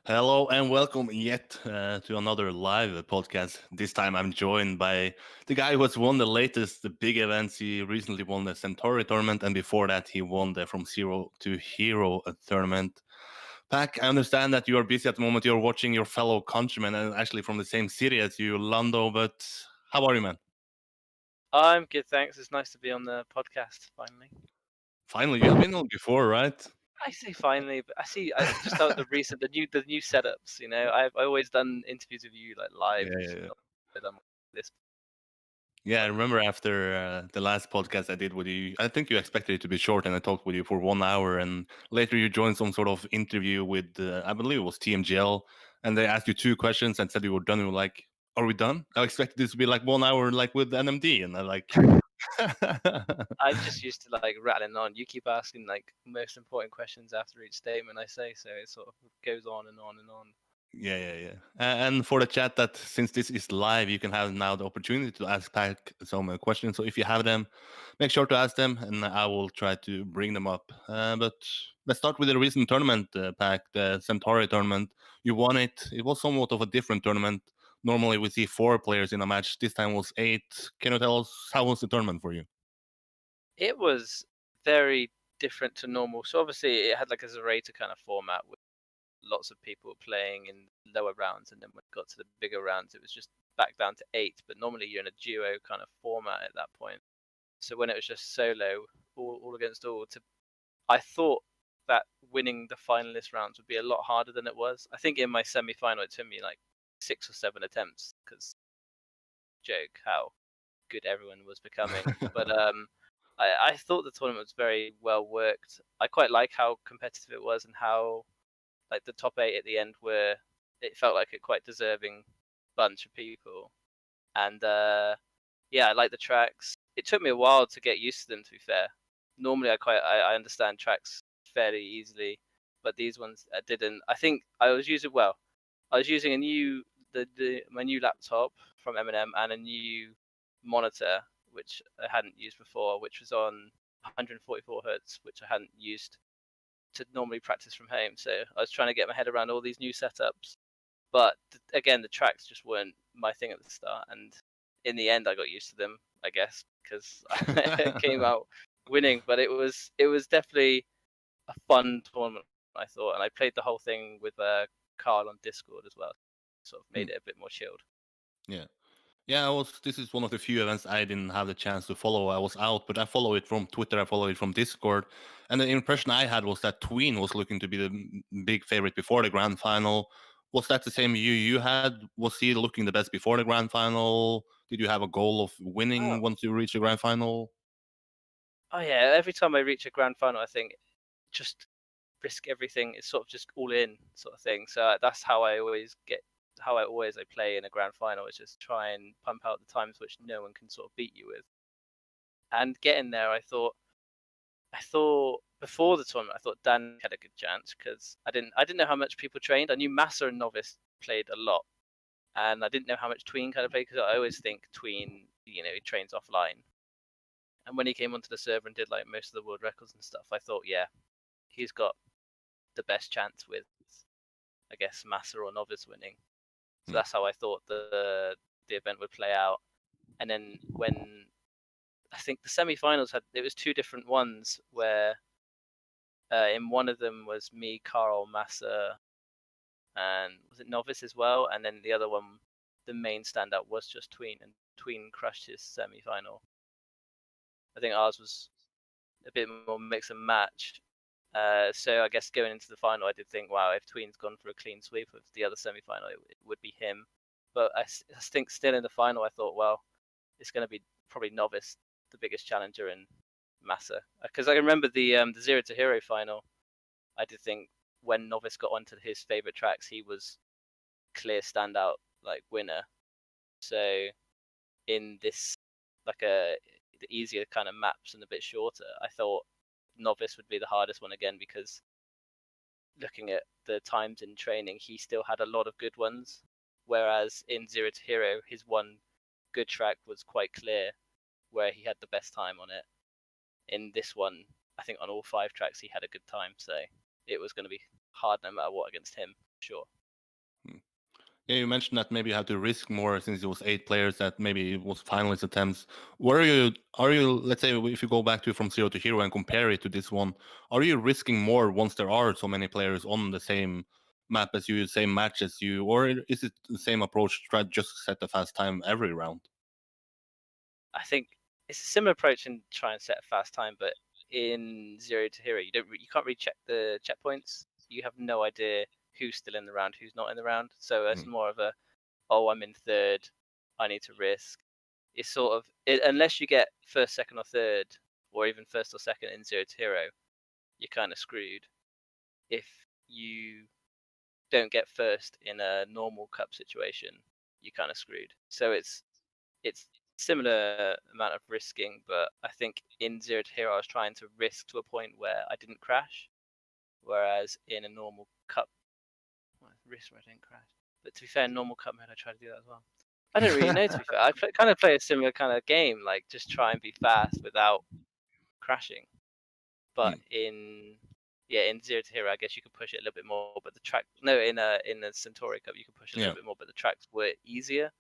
Hello and welcome yet to another live podcast. This time I'm joined by the guy who has won the big events. He recently won the Centauri tournament, and before that, he won the From Zero to Hero tournament. Pac, I understand that you are busy at the moment. You're watching your fellow countrymen, and actually from the same city as you, Lando. But how are you, man? I'm good, thanks. It's nice to be on the podcast finally. Finally, you have been on before, right? I say finally, but I just thought the new setups. I've always done interviews with you like live. Yeah, Just yeah, yeah. not done this. Yeah, I remember after the last podcast I did with you, I think you expected it to be short, and I talked with you for 1 hour, and later you joined some sort of interview with, I believe it was TMGL, and they asked you two questions and said you were done. You were like, "Are we done?" I expected this to be like 1 hour, like with NMD, and I like, I'm just used to like rattling on. You keep asking like most important questions after each statement I say, so it sort of goes on and on and on. yeah, yeah, yeah. And for the chat, that since this is live, you can have now the opportunity to ask Pac some questions. So if you have them, make sure to ask them, and I will try to bring them up. But let's start with the recent tournament, Pac, the Centauri tournament. You won it. It was somewhat of a different tournament. Normally we see four players in a match. This time was eight. Can you tell us how was the tournament for you? It was very different to normal. So obviously it had like a Zerator kind of format with lots of people playing in lower rounds, and then when it got to the bigger rounds, it was just back down to 8. But normally you're in a duo kind of format at that point. So when it was just solo, all against all, I thought that winning the finalist rounds would be a lot harder than it was. I think in my semi-final it took me like 6 or 7 attempts because joke how good everyone was becoming. But I thought the tournament was very well worked. I quite like how competitive it was and how like the top 8 at the end were. It felt like a quite deserving bunch of people, and yeah, I like the tracks. It took me a while to get used to them. To be fair, normally I understand tracks fairly easily, but these ones I didn't. I think I was using well. I was using my new laptop from M&M and a new monitor which I hadn't used before, which was on 144 hertz, which I hadn't used to normally practice from home. So I was trying to get my head around all these new setups, but again, the tracks just weren't my thing at the start, and in the end, I got used to them, I guess, because I came out winning. But it was definitely a fun tournament, I thought, and I played the whole thing with Carl on Discord as well, sort of made it a bit more chilled. Yeah. Yeah, I was. This is one of the few events I didn't have the chance to follow. I was out, but I follow it from Twitter. I follow it from Discord, and the impression I had was that Tween was looking to be the big favorite before the grand final. Was that the same view you had? Was he looking the best before the grand final? Did you have a goal of winning Oh, once you reach the grand final? oh yeah. Every time I reach a grand final, I think just risk everything. It's sort of just all in sort of thing. So that's how I play in a grand final is just try and pump out the times which no one can sort of beat you with. And getting there, I thought before the tournament, I thought Dan had a good chance because I didn't know how much people trained. I knew Massa and Novice played a lot, and I didn't know how much Tween kind of played because I always think Tween, he trains offline. And when he came onto the server and did like most of the world records and stuff, I thought, yeah, he's got the best chance with, I guess, Massa or Novice winning. So Hmm. that's how I thought the event would play out. And then when I think the semi-finals it was two different ones where in one of them was me, Carl, Massa, and was it Novice as well? And then the other one, the main standout was just Tween, and Tween crushed his semi-final. I think ours was a bit more mix and match. So I guess going into the final, I did think, wow, if Tween's gone for a clean sweep of the other semi-final, it would be him. But I think still in the final, I thought, well, it's going to be probably Novice, the biggest challenger, and Massa. Because I remember the Zero to Hero final, I did think when Novice got onto his favorite tracks, he was clear standout like winner. So in this the easier kind of maps and a bit shorter, I thought Novice would be the hardest one again because looking at the times in training, he still had a lot of good ones. Whereas in Zero to Hero, his one good track was quite clear where he had the best time on it. In this one, I think on all 5 tracks he had a good time, so it was going to be hard no matter what against him, sure. Yeah, you mentioned that maybe you had to risk more since it was 8 players, that maybe it was finalist attempts. Are you, let's say, if you go back to From Zero to Hero and compare it to this one, are you risking more once there are so many players on the same map as you, same match as you, or is it the same approach to try to just set a fast time every round? I think it's a similar approach in try and set a fast time, but in Zero to Hero, you can't really check the checkpoints. You have no idea who's still in the round, who's not in the round. So it's Mm. more of a, oh, I'm in third, I need to risk. It's sort of unless you get first, second, or third, or even first or second in Zero to Hero, you're kind of screwed. If you don't get first in a normal cup situation, you're kind of screwed. So it's similar amount of risking, but I think in Zero to Hero I was trying to risk to a point where I didn't crash, whereas in a normal cup, well, risk where I didn't crash. But to be fair, in normal cup mode I try to do that as well. I don't really know, to be fair. I kind of play a similar kind of game, like just try and be fast without crashing. But Mm. in Zero to Hero, I guess you could push it a little bit more. But the track, no, in the Centauri Cup, you could push it a Yeah. little bit more. But the tracks were easier,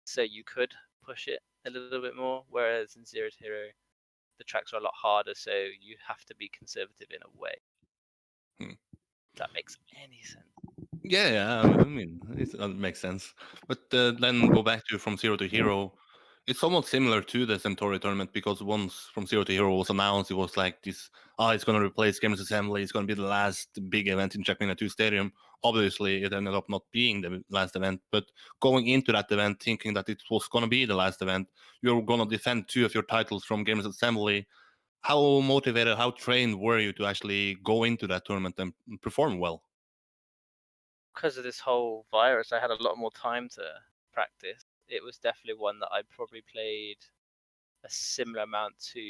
so you could push it a little bit more. Whereas in Zero to Hero, the tracks are a lot harder, so you have to be conservative in a way. Hmm. If that makes any sense. Yeah, yeah. I mean, it makes sense. But then go back to From Zero to Hero. It's somewhat similar to the Centauri tournament because once From Zero to Hero was announced, it was like this. It's going to replace Games Assembly. It's going to be the last big event in Trackmania 2 Stadium. Obviously, it ended up not being the last event. But going into that event, thinking that it was going to be the last event, you're going to defend 2 of your titles from Games Assembly. How motivated, how trained were you to actually go into that tournament and perform well? Because of this whole virus, I had a lot more time to practice. It was definitely one that I probably played a similar amount to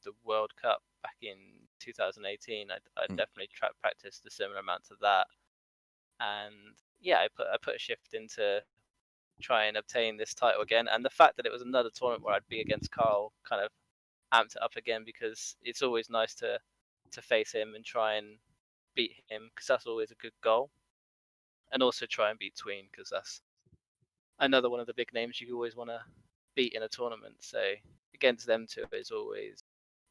the World Cup back in 2018. I Mm. definitely practiced a similar amount to that, and yeah, I put a shift into try and obtain this title again. And the fact that it was another tournament where I'd be against Carl kind of amped it up again, because it's always nice to face him and try and beat him, because that's always a good goal, and also try and beat Tween, because that's another one of the big names you always want to beat in a tournament. So against them two is always,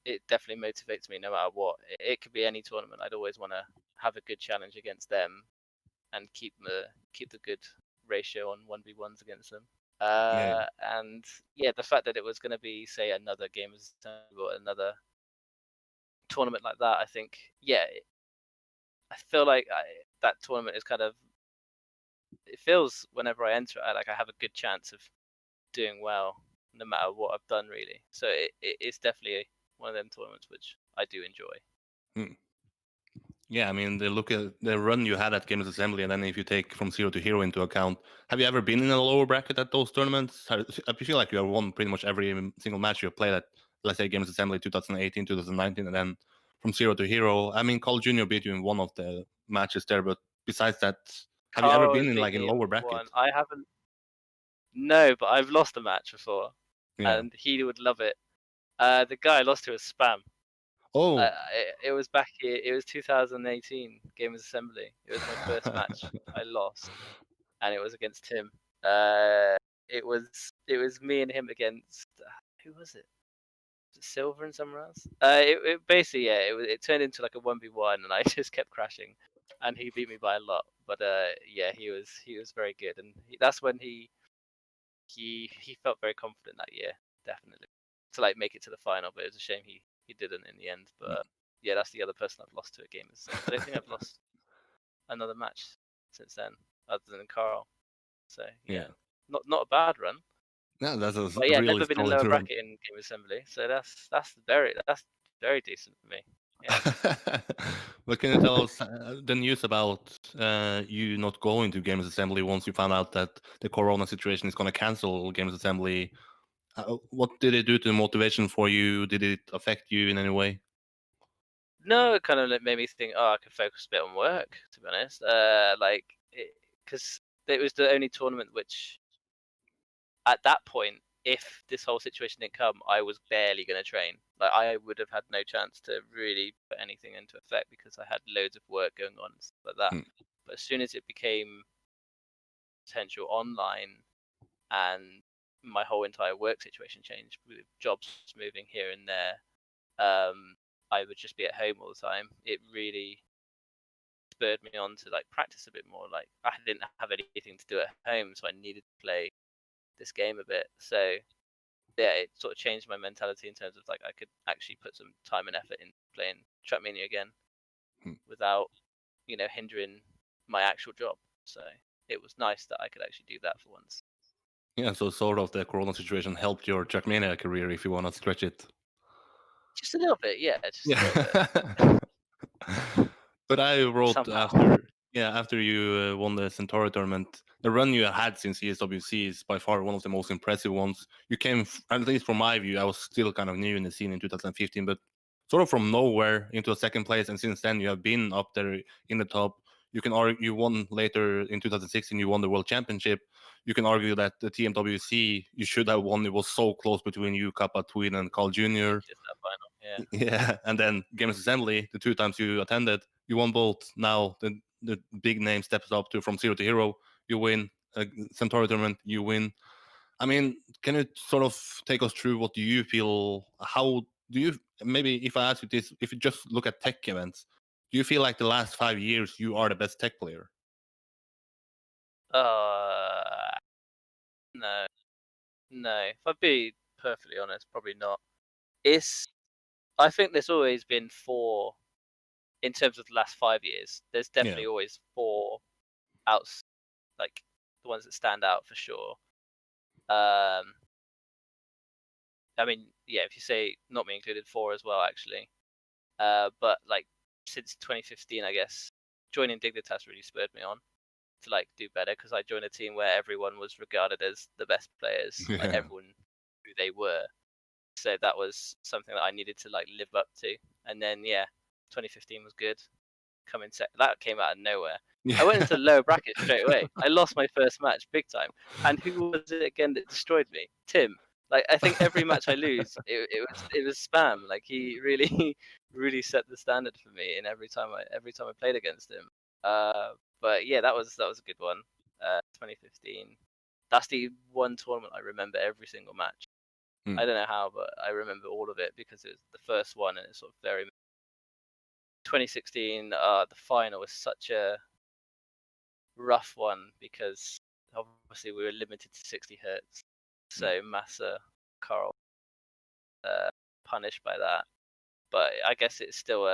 it definitely motivates me no matter what. It could be any tournament. I'd always want to have a good challenge against them and keep the good ratio on 1v1s against them. Yeah. And yeah, the fact that it was going to be, say, another game or another tournament like that, I think, yeah, I feel like that tournament is kind of, it feels whenever I enter it, like I have a good chance of doing well no matter what I've done, really. So it's definitely one of them tournaments which I do enjoy. Mm. Yeah, I mean, the look at the run you had at Games Assembly, and then if you take From Zero to Hero into account, have you ever been in a lower bracket at those tournaments? I feel like you have won pretty much every single match you have played at, let's say, Games Assembly 2018, 2019, and then From Zero to Hero. I mean, Carl Jr. beat you in one of the matches there, but besides that, have you ever Carl been has in beat like in me in lower bracket? one. I haven't. No, but I've lost a match before, Yeah. and he would love it. The guy I lost to was Spam. Oh. It was back here. It was 2018 Gamers Assembly. It was my first match. I lost, and it was against him. Uh, it was me and him against who was it? Was it Silver and somewhere else? It basically, yeah, it turned into like a 1v1, and I just kept crashing, and he beat me by a lot. But yeah, he was very good, and that's when he felt very confident that year, definitely, to like make it to the final. But it was a shame he didn't in the end. But yeah, that's the other person I've lost to a game. I don't think I've lost another match since then, other than Carl. So yeah, Yeah. not a bad run. Yeah, that's a But yeah, really never been in solid lower run. bracket in game assembly. So that's very decent for me. Yeah. But can you tell us the news about you not going to Games Assembly once you found out that the Corona situation is going to cancel Games Assembly? What did it do to the motivation for you? Did it affect you in any way? No, it kind of made me think, oh, I could focus a bit on work, to be honest. Like, because it was the only tournament which, at that point, if this whole situation didn't come, I was barely going to train. Like, I would have had no chance to really put anything into effect because I had loads of work going on and stuff like that. Hmm. But as soon as it became potential online, and my whole entire work situation changed with jobs moving here and there. I would just be at home all the time. It really spurred me on to like practice a bit more. Like I didn't have anything to do at home, so I needed to play this game a bit. So yeah, it sort of changed my mentality in terms of like I could actually put some time and effort in playing Trackmania again without, hindering my actual job. So it was nice that I could actually do that for once. Yeah, so sort of the Corona situation helped your Trackmania career, if you want to stretch it. Just a little bit, yeah, just a little Yeah. bit. But I wrote Somehow. after you won the Centauri tournament, the run you had since ESWC is by far one of the most impressive ones. You came, at least from my view, I was still kind of new in the scene in 2015, but sort of from nowhere into a second place, and since then you have been up there in the top. You can argue you won later in 2016. You won the World Championship. You can argue that the TMWC you should have won. It was so close between you, Kappa Twin, and Carl Jr. Just that final, yeah. Yeah, and then Games Assembly, the 2 times you attended, you won both. Now the big name steps up to from zero to hero. You win a Centauri tournament. You win. I mean, can you sort of take us through what do you feel? How do you maybe if I ask you this, if you just look at tech events, do you feel like the last 5 years you are the best tech player? No, no. If I'd be perfectly honest, probably not. I think there's always been four, in terms of the last 5 years. There's definitely always four outs, like the ones that stand out for sure. I mean, yeah, if you say not me included, four as well actually. But like since 2015, I guess joining Dignitas really spurred me on to like do better, because I joined a team where everyone was regarded as the best players. Like Yeah. everyone knew who they were. So that was something that I needed to like live up to. And then yeah, 2015 was good. That came out of nowhere. Yeah. I went into the lower bracket straight away. I lost my first match big time. And who was it again that destroyed me? Tim. Like I think every match I lose, it was spam. Like he really really set the standard for me, and every time I played against him. But yeah, that was a good one. 2015. That's the one tournament I remember every single match. Hmm. I don't know how, but I remember all of it because it was the first one, and it's sort of very. 2016, the final was such a rough one because obviously we were limited to 60 hertz. So Massa, Carl, punished by that. But I guess it's still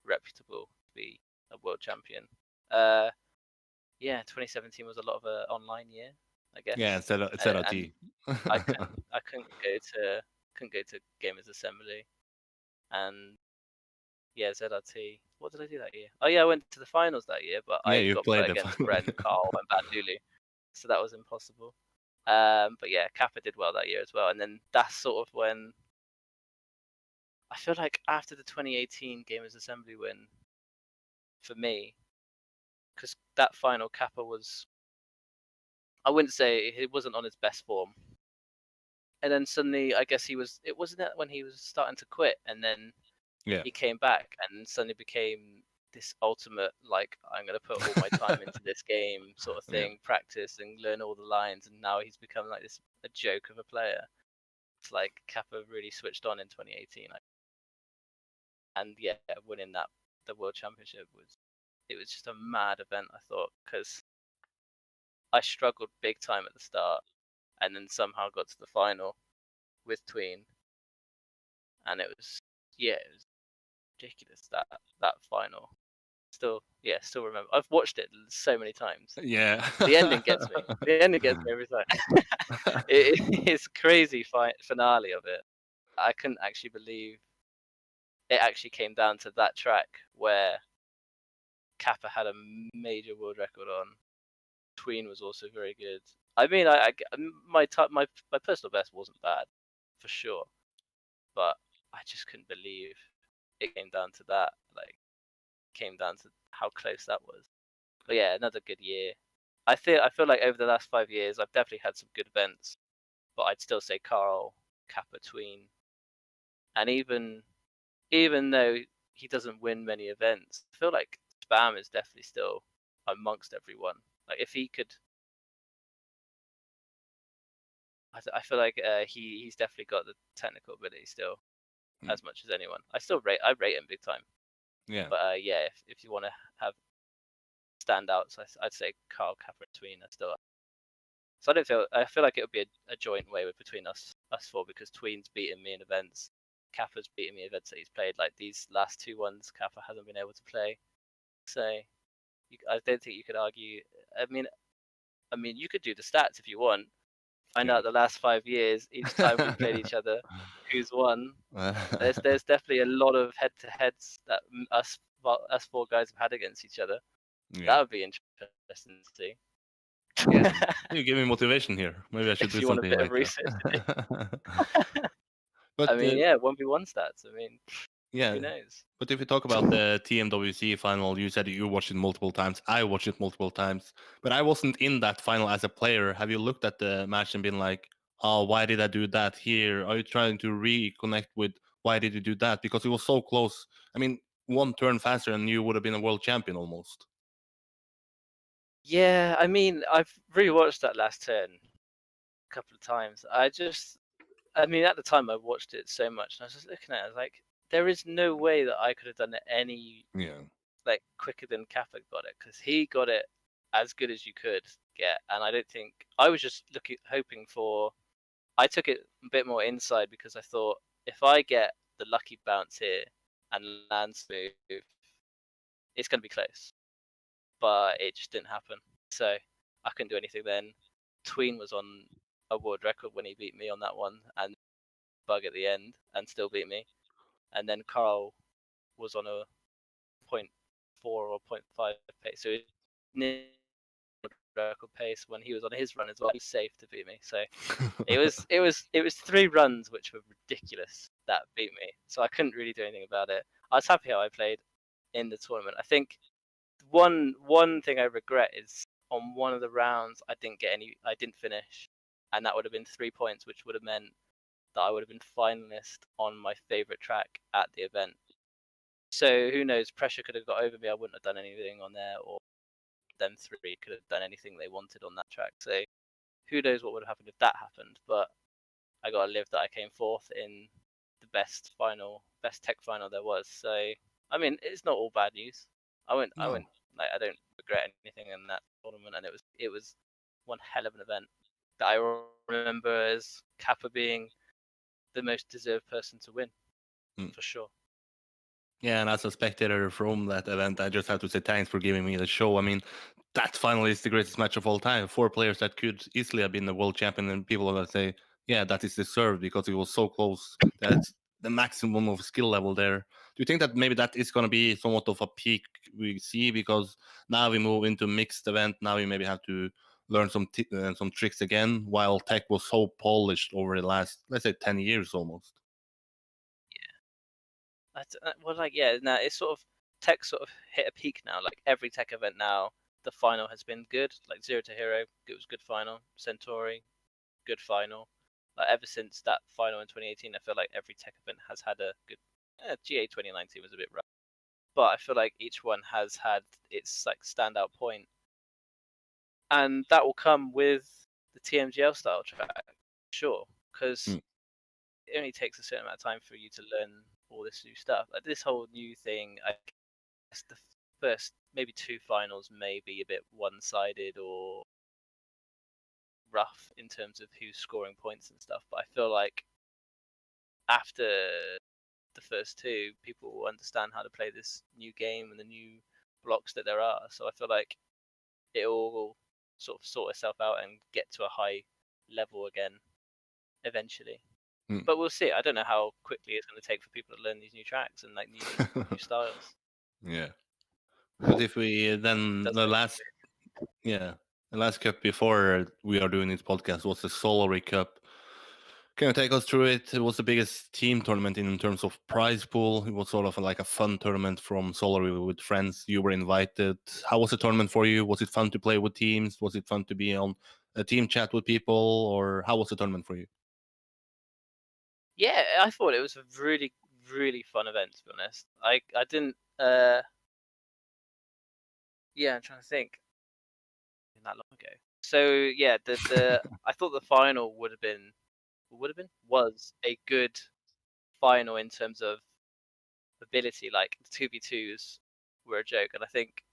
reputable to be a world champion. Yeah, 2017 was a lot of an online year, I guess. Yeah, instead of And T. I couldn't go to Gamers Assembly, and yeah, ZRT. What did I do that year? Oh yeah, I went to the finals that year, but Yeah, I you got played put the against final. Bren, Carl, and Bad Lulu, so that was impossible. But yeah, Kappa did well that year as well, and then that's sort of when I feel like after the 2018 Gamers Assembly win, for me, because that final Kappa was, I wouldn't say it wasn't on his best form, and then suddenly I guess it wasn't that when he was starting to quit, and then Yeah. he came back and suddenly became this ultimate, like, I'm going to put all my time into this game sort of thing, practice and learn all the lines, and now he's become like a joke of a player. It's like Kappa really switched on in 2018. And yeah, winning the World Championship was just a mad event, I thought, because I struggled big time at the start and then somehow got to the final with Tween, and it was ridiculous, that final. Still remember. I've watched it so many times. Yeah. The ending gets me. The ending gets me every time. It's crazy finale of it. I couldn't actually believe it actually came down to that track where Kappa had a major world record on. Tween was also very good. I mean, my personal best wasn't bad, for sure, but I just couldn't believe it came down to that. Like, came down to how close that was. But yeah, another good year. I feel like over the last 5 years, I've definitely had some good events, but I'd still say Carl, Kappa, Tween, and even though he doesn't win many events, I feel like Spam is definitely still amongst everyone. Like if he could I feel like he's definitely got the technical ability still, Mm. as much as anyone. I rate him big time. Yeah. But yeah, if you want to have standouts, I'd say Carl, Kappa, and Tween are still. So I feel like it would be a joint way between us four, because Tween's beaten me in events, Kappa's beaten me in events that he's played. Like these last two ones, Kappa hasn't been able to play. So I don't think you could argue. I mean, you could do the stats if you want. Find out the last 5 years, each time we played each other, who's won. There's definitely a lot of head-to-heads that us four guys have had against each other. That would be interesting to see. Yeah, you give me motivation here. Maybe I should do something like that. But I mean, yeah, 1v1 stats. I mean, yeah. who knows? But if you talk about the TMWC final, you said you watched it multiple times. I watched it multiple times, but I wasn't in that final as a player. Have you looked at the match and been like, "Oh, why did I do that here?" Are you trying to reconnect with why did you do that? Because it was so close. I mean, one turn faster and you would have been a world champion almost. Yeah, I mean, I've rewatched that last turn a couple of times. I mean, at the time I watched it so much, and I was just looking at it, I was like, there is no way that I could have done it any like quicker than Kappa got it, because he got it as good as you could get, and I don't think I was just hoping for. I took it a bit more inside because I thought if I get the lucky bounce here and land smooth, it's going to be close. But it just didn't happen. So I couldn't do anything then. Tween was on a world record when he beat me on that one, and bug at the end, and still beat me. And then Carl was on a 0.4 or 0.5 pace, so near record pace when he was on his run as well. He was safe to beat me. So it was 3 runs which were ridiculous that beat me. So I couldn't really do anything about it. I was happy how I played in the tournament. I think one thing I regret is on one of the rounds I didn't finish, and that would have been 3 points, which would have meant that I would have been finalist on my favorite track at the event. So who knows? Pressure could have got over me. I wouldn't have done anything on there, or them 3 could have done anything they wanted on that track. So who knows what would have happened if that happened? But I got to live that I came 4th in the best tech final there was. So I mean, it's not all bad news. I don't regret anything in that tournament, and it was one hell of an event that I remember as Kappa being the most deserved person to win, for sure. Yeah, and as a spectator from that event, I just have to say thanks for giving me the show. I mean, that finally is the greatest match of all time. 4 players that could easily have been the world champion, and people are going to say, yeah, that is deserved because it was so close. That's the maximum of skill level there. Do you think that maybe that is going to be somewhat of a peak we see? Because now we move into mixed event. Now we maybe have to learn some tricks again, while tech was so polished over the last, let's say, 10 years almost. Now it's sort of tech sort of hit a peak now. Like every tech event now, the final has been good. Like Zero to Hero, it was good final. Centauri, good final. Like ever since that final in 2018, I feel like every tech event has had a good. GA 2019 was a bit rough, but I feel like each one has had its like standout point, and that will come with the TMGL style track, sure, because it only takes a certain amount of time for you to learn all this new stuff. Like this whole new thing, I guess the first maybe 2 finals may be a bit one-sided or rough in terms of who's scoring points and stuff, but I feel like after the first 2, people will understand how to play this new game and the new blocks that there are. So I feel like it will sort of sort itself out and get to a high level again eventually. But we'll see. I don't know how quickly it's going to take for people to learn these new tracks and like new styles. Yeah. But if we then the last cup before we are doing this podcast was the Centauri Cup. Can you take us through it? It was the biggest team tournament in terms of prize pool. It was sort of like a fun tournament from Centauri with friends. You were invited. How was the tournament for you? Was it fun to play with teams? Was it fun to be on a team chat with people? Or how was the tournament for you? Yeah, I thought it was a really, really fun event, to be honest. I didn't. Yeah, I'm trying to think. That long ago. So yeah, the I thought the final was a good final in terms of ability. Like the 2v2s were a joke, and I think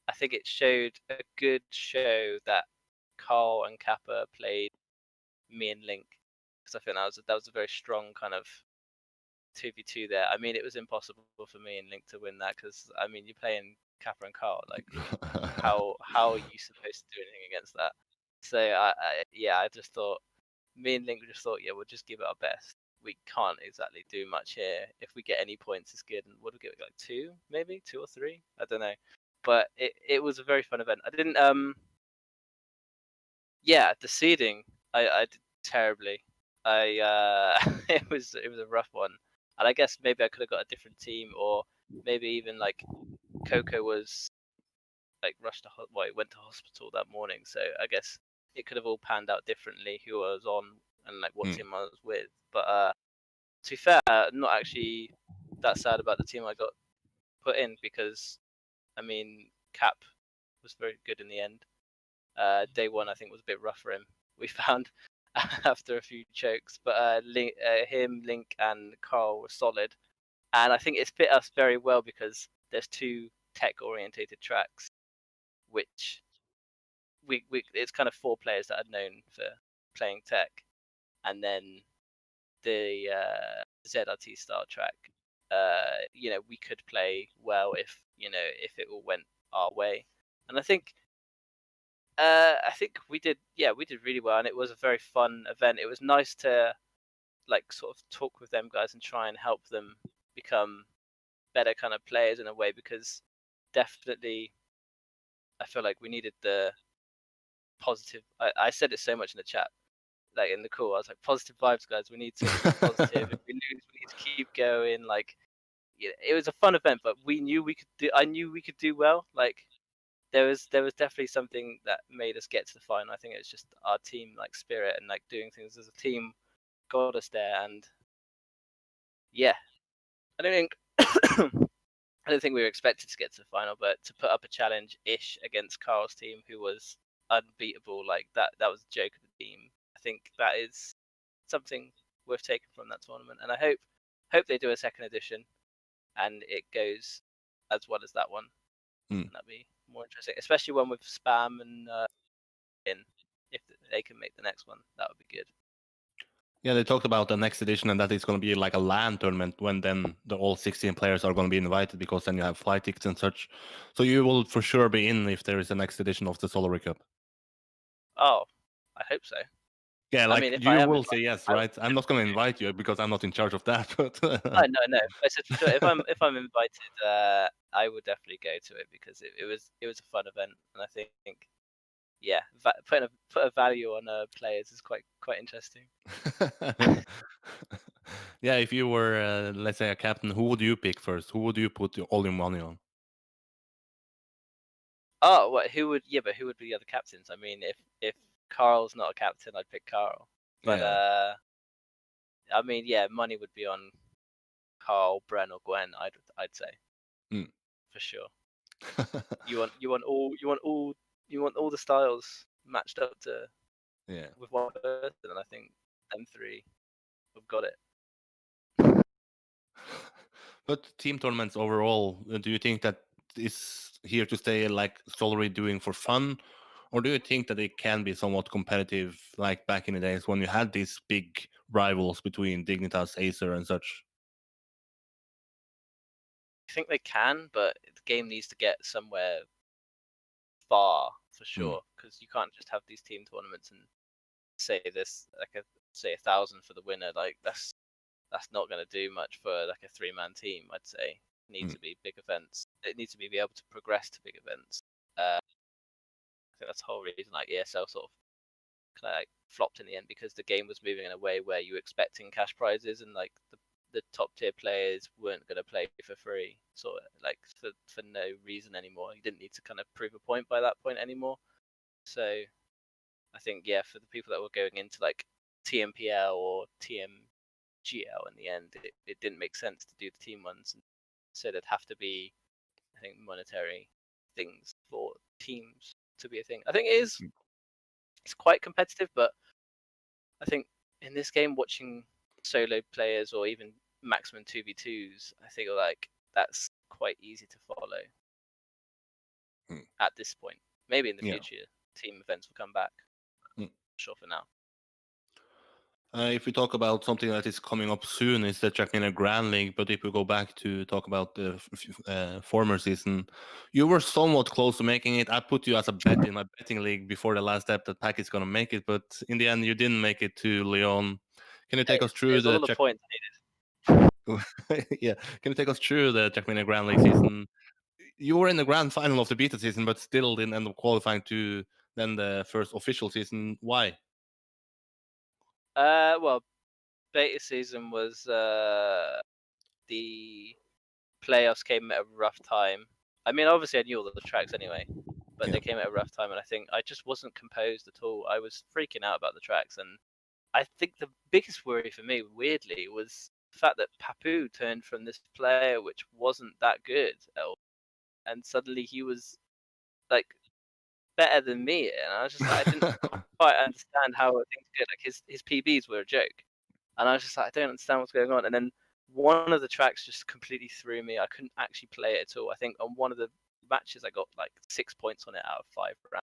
it showed a good show that Carl and Kappa played me and Link, because I think that was a very strong kind of 2v2 there. I mean, it was impossible for me and Link to win that, because I mean, you're playing Kappa and Carl, like how are you supposed to do anything against that? So I just thought, me and Link just thought, yeah, we'll just give it our best. We can't exactly do much here. If we get any points, it's good. And what do we get? Like 2, maybe 2 or 3? I don't know. But it was a very fun event. I didn't yeah, the seeding I did terribly. I it was a rough one. And I guess maybe I could have got a different team, or maybe even like Coco was like he went to hospital that morning, so I guess it could have all panned out differently who I was on and like what team I was with. But to be fair, I'm not actually that sad about the team I got put in, because I mean Cap was very good in the end. Day one I think was a bit rough for him. We found after a few chokes, but him, Link, and Carl were solid, and I think it's fit us very well because there's 2 tech-orientated tracks, which we it's kind of 4 players that are known for playing tech, and then the ZRT style track. We could play well if if it all went our way, and I think we did really well, and it was a very fun event. It was nice to like sort of talk with them guys and try and help them become better kind of players in a way, because definitely I feel like we needed the positive. I said it so much in the chat, like in the call. I was like, positive vibes, guys. We need to be positive. If we lose, we need to keep going. Like, it was a fun event, but we knew we could do. I knew we could do well. Like, there was definitely something that made us get to the final. I think it was just our team like spirit and like doing things as a team got us there. And yeah, I don't think I don't think we were expected to get to the final, but to put up a challenge ish against Carl's team, who was unbeatable, like that was a joke of the team. I think that is something worth taking from that tournament, and I hope they do a second edition and it goes as well as that one. That'd be more interesting, especially one with spam and in. If they can make the next one, that would be good. Yeah, they talked about the next edition, and that it's going to be like a LAN tournament when then all 16 players are going to be invited, because then you have flight tickets and such. So you will for sure be in if there is a next edition of the Centaury Cup. Oh, I hope so. Yeah, like, I mean, you will say yes, right? I'm not going to invite you because I'm not in charge of that. But Oh, no. I said for sure, if I'm invited, I would definitely go to it, because it was a fun event, and I think yeah, put a value on players is quite interesting. yeah, if you were, let's say, a captain, who would you pick first? Who would you put all your money on? Oh, what? But who would be the other captains? I mean, if Carl's not a captain, I'd pick Carl. But Yeah. I mean, yeah, money would be on Carl, Bren, or Gwen. I'd say for sure. You want all the styles matched up to with one person, and I think them 3 have got it. But team tournaments overall, do you think that is here to stay, like solely doing for fun? Or do you think that it can be somewhat competitive, like back in the days when you had these big rivals between Dignitas, Acer, and such? I think they can, but the game needs to get somewhere far for sure, because you can't just have these team tournaments and say this like say 1,000 for the winner. Like that's not going to do much for like a 3-man team. I'd say it needs to be big events. It needs to be able to progress to big events. I think that's the whole reason like ESL sort of kind of like flopped in the end, because the game was moving in a way where you were expecting cash prizes, and like the top tier players weren't going to play for free, sort of like for no reason anymore. You didn't need to kind of prove a point by that point anymore. So I think for the people that were going into like TMPL or TMGL in the end, it didn't make sense to do the team ones, and so there'd have to be, I think, monetary things for teams to be a thing. I think it is it's quite competitive, but I think in this game, watching solo players or even maximum 2v2s, I think like that's quite easy to follow at this point. Maybe in the Yeah. future, team events will come back. Mm. Sure for now. If we talk about something that is coming up soon, is the Trackmania Grand League. But if we go back to talk about the former season, you were somewhat close to making it. I put you as a bet in my betting league before the last step that Pack is going to make it, but in the end, you didn't make it to Lyon. Can you take us through It's all the the points needed. yeah? Can you take us through the Trackmania Grand League season? You were in the grand final of the beta season, but still didn't end up qualifying to then the first official season. Why? Well, beta season was the playoffs came at a rough time. I mean, obviously I knew all the tracks anyway, but Yeah. they came at a rough time, and I think I just wasn't composed at all. I was freaking out about the tracks, and I think the biggest worry for me, weirdly, was the fact that Papu turned from this player which wasn't that good at all, and suddenly he was like better than me, and I was just like, I didn't quite understand how things could. Like his PBs were a joke, and I was just like, I don't understand what's going on. And then one of the tracks just completely threw me. I couldn't actually play it at all. I think on one of the matches I got like 6 points on it out of 5 rounds.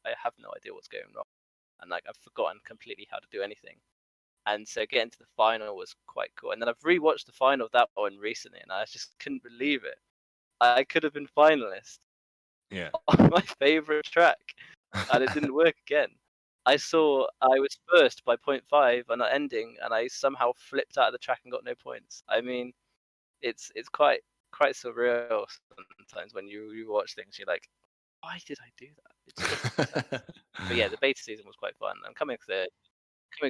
I have no idea what's going wrong, and like I've forgotten completely how to do anything. And so getting to the final was quite cool. And then I've rewatched the final of that one recently, and I just couldn't believe it. I could have been finalist Yeah. on my favorite track, and it didn't work again. I saw I was first by 0.5 on the ending, and I somehow flipped out of the track and got no points. I mean, it's quite surreal sometimes when you watch things. You're like, why did I do that? It just doesn't make sense. But yeah, the beta season was quite fun. I'm coming third.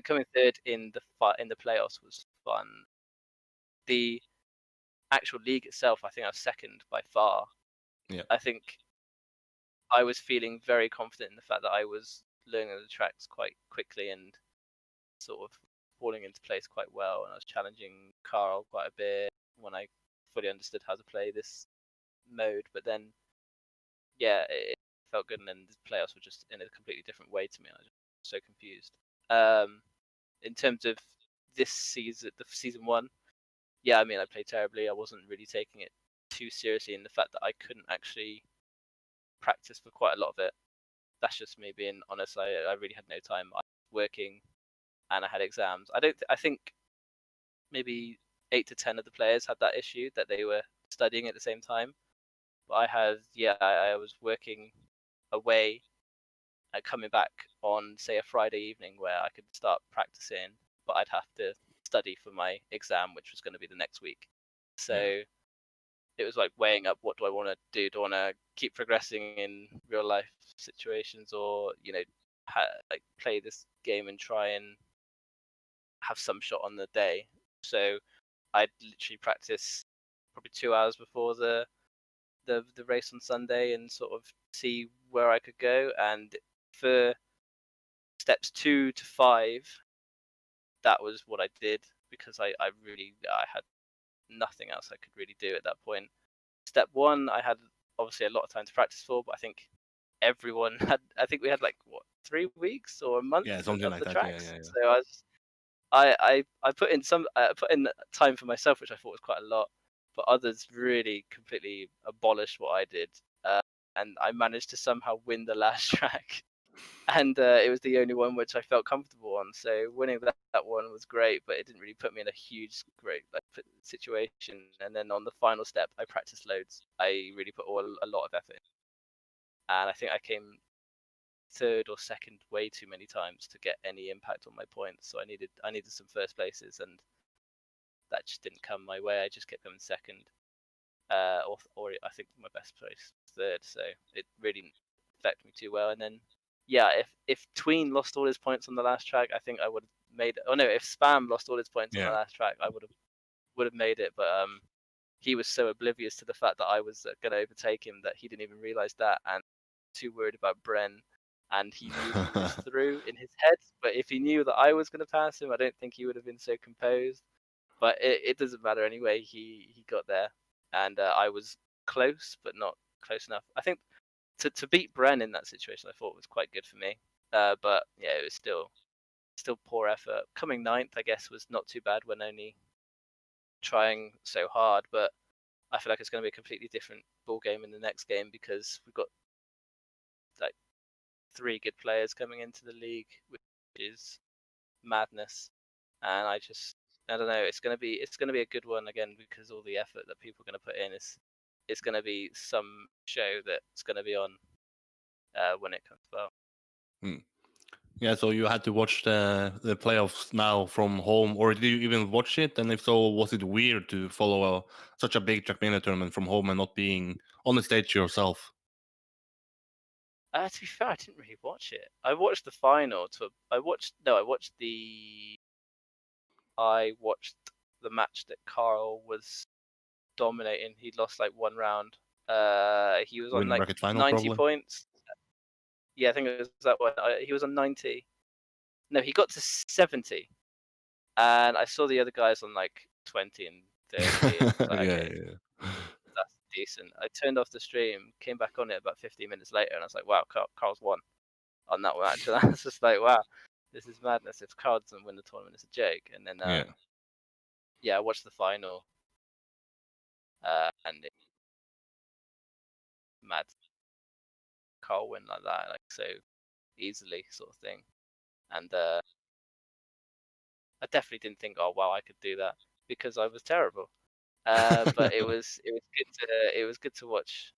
Coming third in the playoffs was fun. The actual league itself, I think I was second by far. Yeah. I think I was feeling very confident in the fact that I was learning the tracks quite quickly and sort of falling into place quite well. And I was challenging Carl quite a bit when I fully understood how to play this mode. But then, yeah, it felt good. And then the playoffs were just in a completely different way to me. I was just so confused. In terms of this season, the season one, yeah, I mean, I played terribly. I wasn't really taking it too seriously in the fact that I couldn't actually practice for quite a lot of it. That's just me being honest. I really had no time. I was working and I had exams. I think maybe 8 to 10 of the players had that issue that they were studying at the same time. But I was working away and coming back on, say, a Friday evening where I could start practicing, but I'd have to study for my exam, which was going to be the next week. So it was like weighing up, what do I want to do? Do I want to keep progressing in real life situations, or like play this game and try and have some shot on the day? So I'd literally practice probably 2 hours before the race on Sunday and sort of see where I could go. And for steps 2 to 5, that was what I did, because I had nothing else I could really do at that point. Step 1, I had obviously a lot of time to practice for, but I think everyone had. I think we had like 3 weeks or a month Something of like the that. tracks. Yeah. So I put in time for myself, which I thought was quite a lot, but others really completely abolished what I did, and I managed to somehow win the last track. And it was the only one which I felt comfortable on. So winning that one was great, but it didn't really put me in a great situation. And then on the final step, I practiced loads. I really put a lot of effort in. And I think I came third or second way too many times to get any impact on my points. So I needed some first places, and that just didn't come my way. I just kept coming second, or I think my best place was third. So it really didn't affect me too well. And then, yeah, if Tween lost all his points on the last track, I think I would have made it. Oh no, if Spam lost all his points on the last track, I would have made it. But he was so oblivious to the fact that I was going to overtake him that he didn't even realize that, and too worried about Bren. And he knew he was through in his head. But if he knew that I was going to pass him, I don't think he would have been so composed. But it doesn't matter anyway. He got there, and I was close, but not close enough. I think to beat Bren in that situation, I thought was quite good for me. But yeah, it was still poor effort. Coming ninth, I guess, was not too bad when only trying so hard. But I feel like it's going to be a completely different ball game in the next game because we've got like 3 good players coming into the league, which is madness. And I don't know. It's gonna be a good one again because all the effort that people are gonna put in is it's gonna be some show that's gonna be on when it comes about. Yeah, so you had to watch the playoffs now from home, or did you even watch it? And if so, was it weird to follow such a big Trackmania tournament from home and not being on the stage yourself? To be fair, I didn't really watch it. I watched the final. I watched the match that Carl was dominating. He lost like 1 round. He was on Winning like bracket final, 90 probably. points. Yeah, I think it was that one. He was on 90. No, he got to 70. And I saw the other guys on like 20 and 30, and I was like, okay, that's decent. I turned off the stream, came back on it about 15 minutes later, and I was like, wow, Carl's won on that match. And I was just like, wow, this is madness. If Carl doesn't win the tournament, it's a joke. And then, I watched the final, and it mad. Carl win like that, like so easily, sort of thing. And I definitely didn't think, oh wow, I could do that because I was terrible. But it was good to watch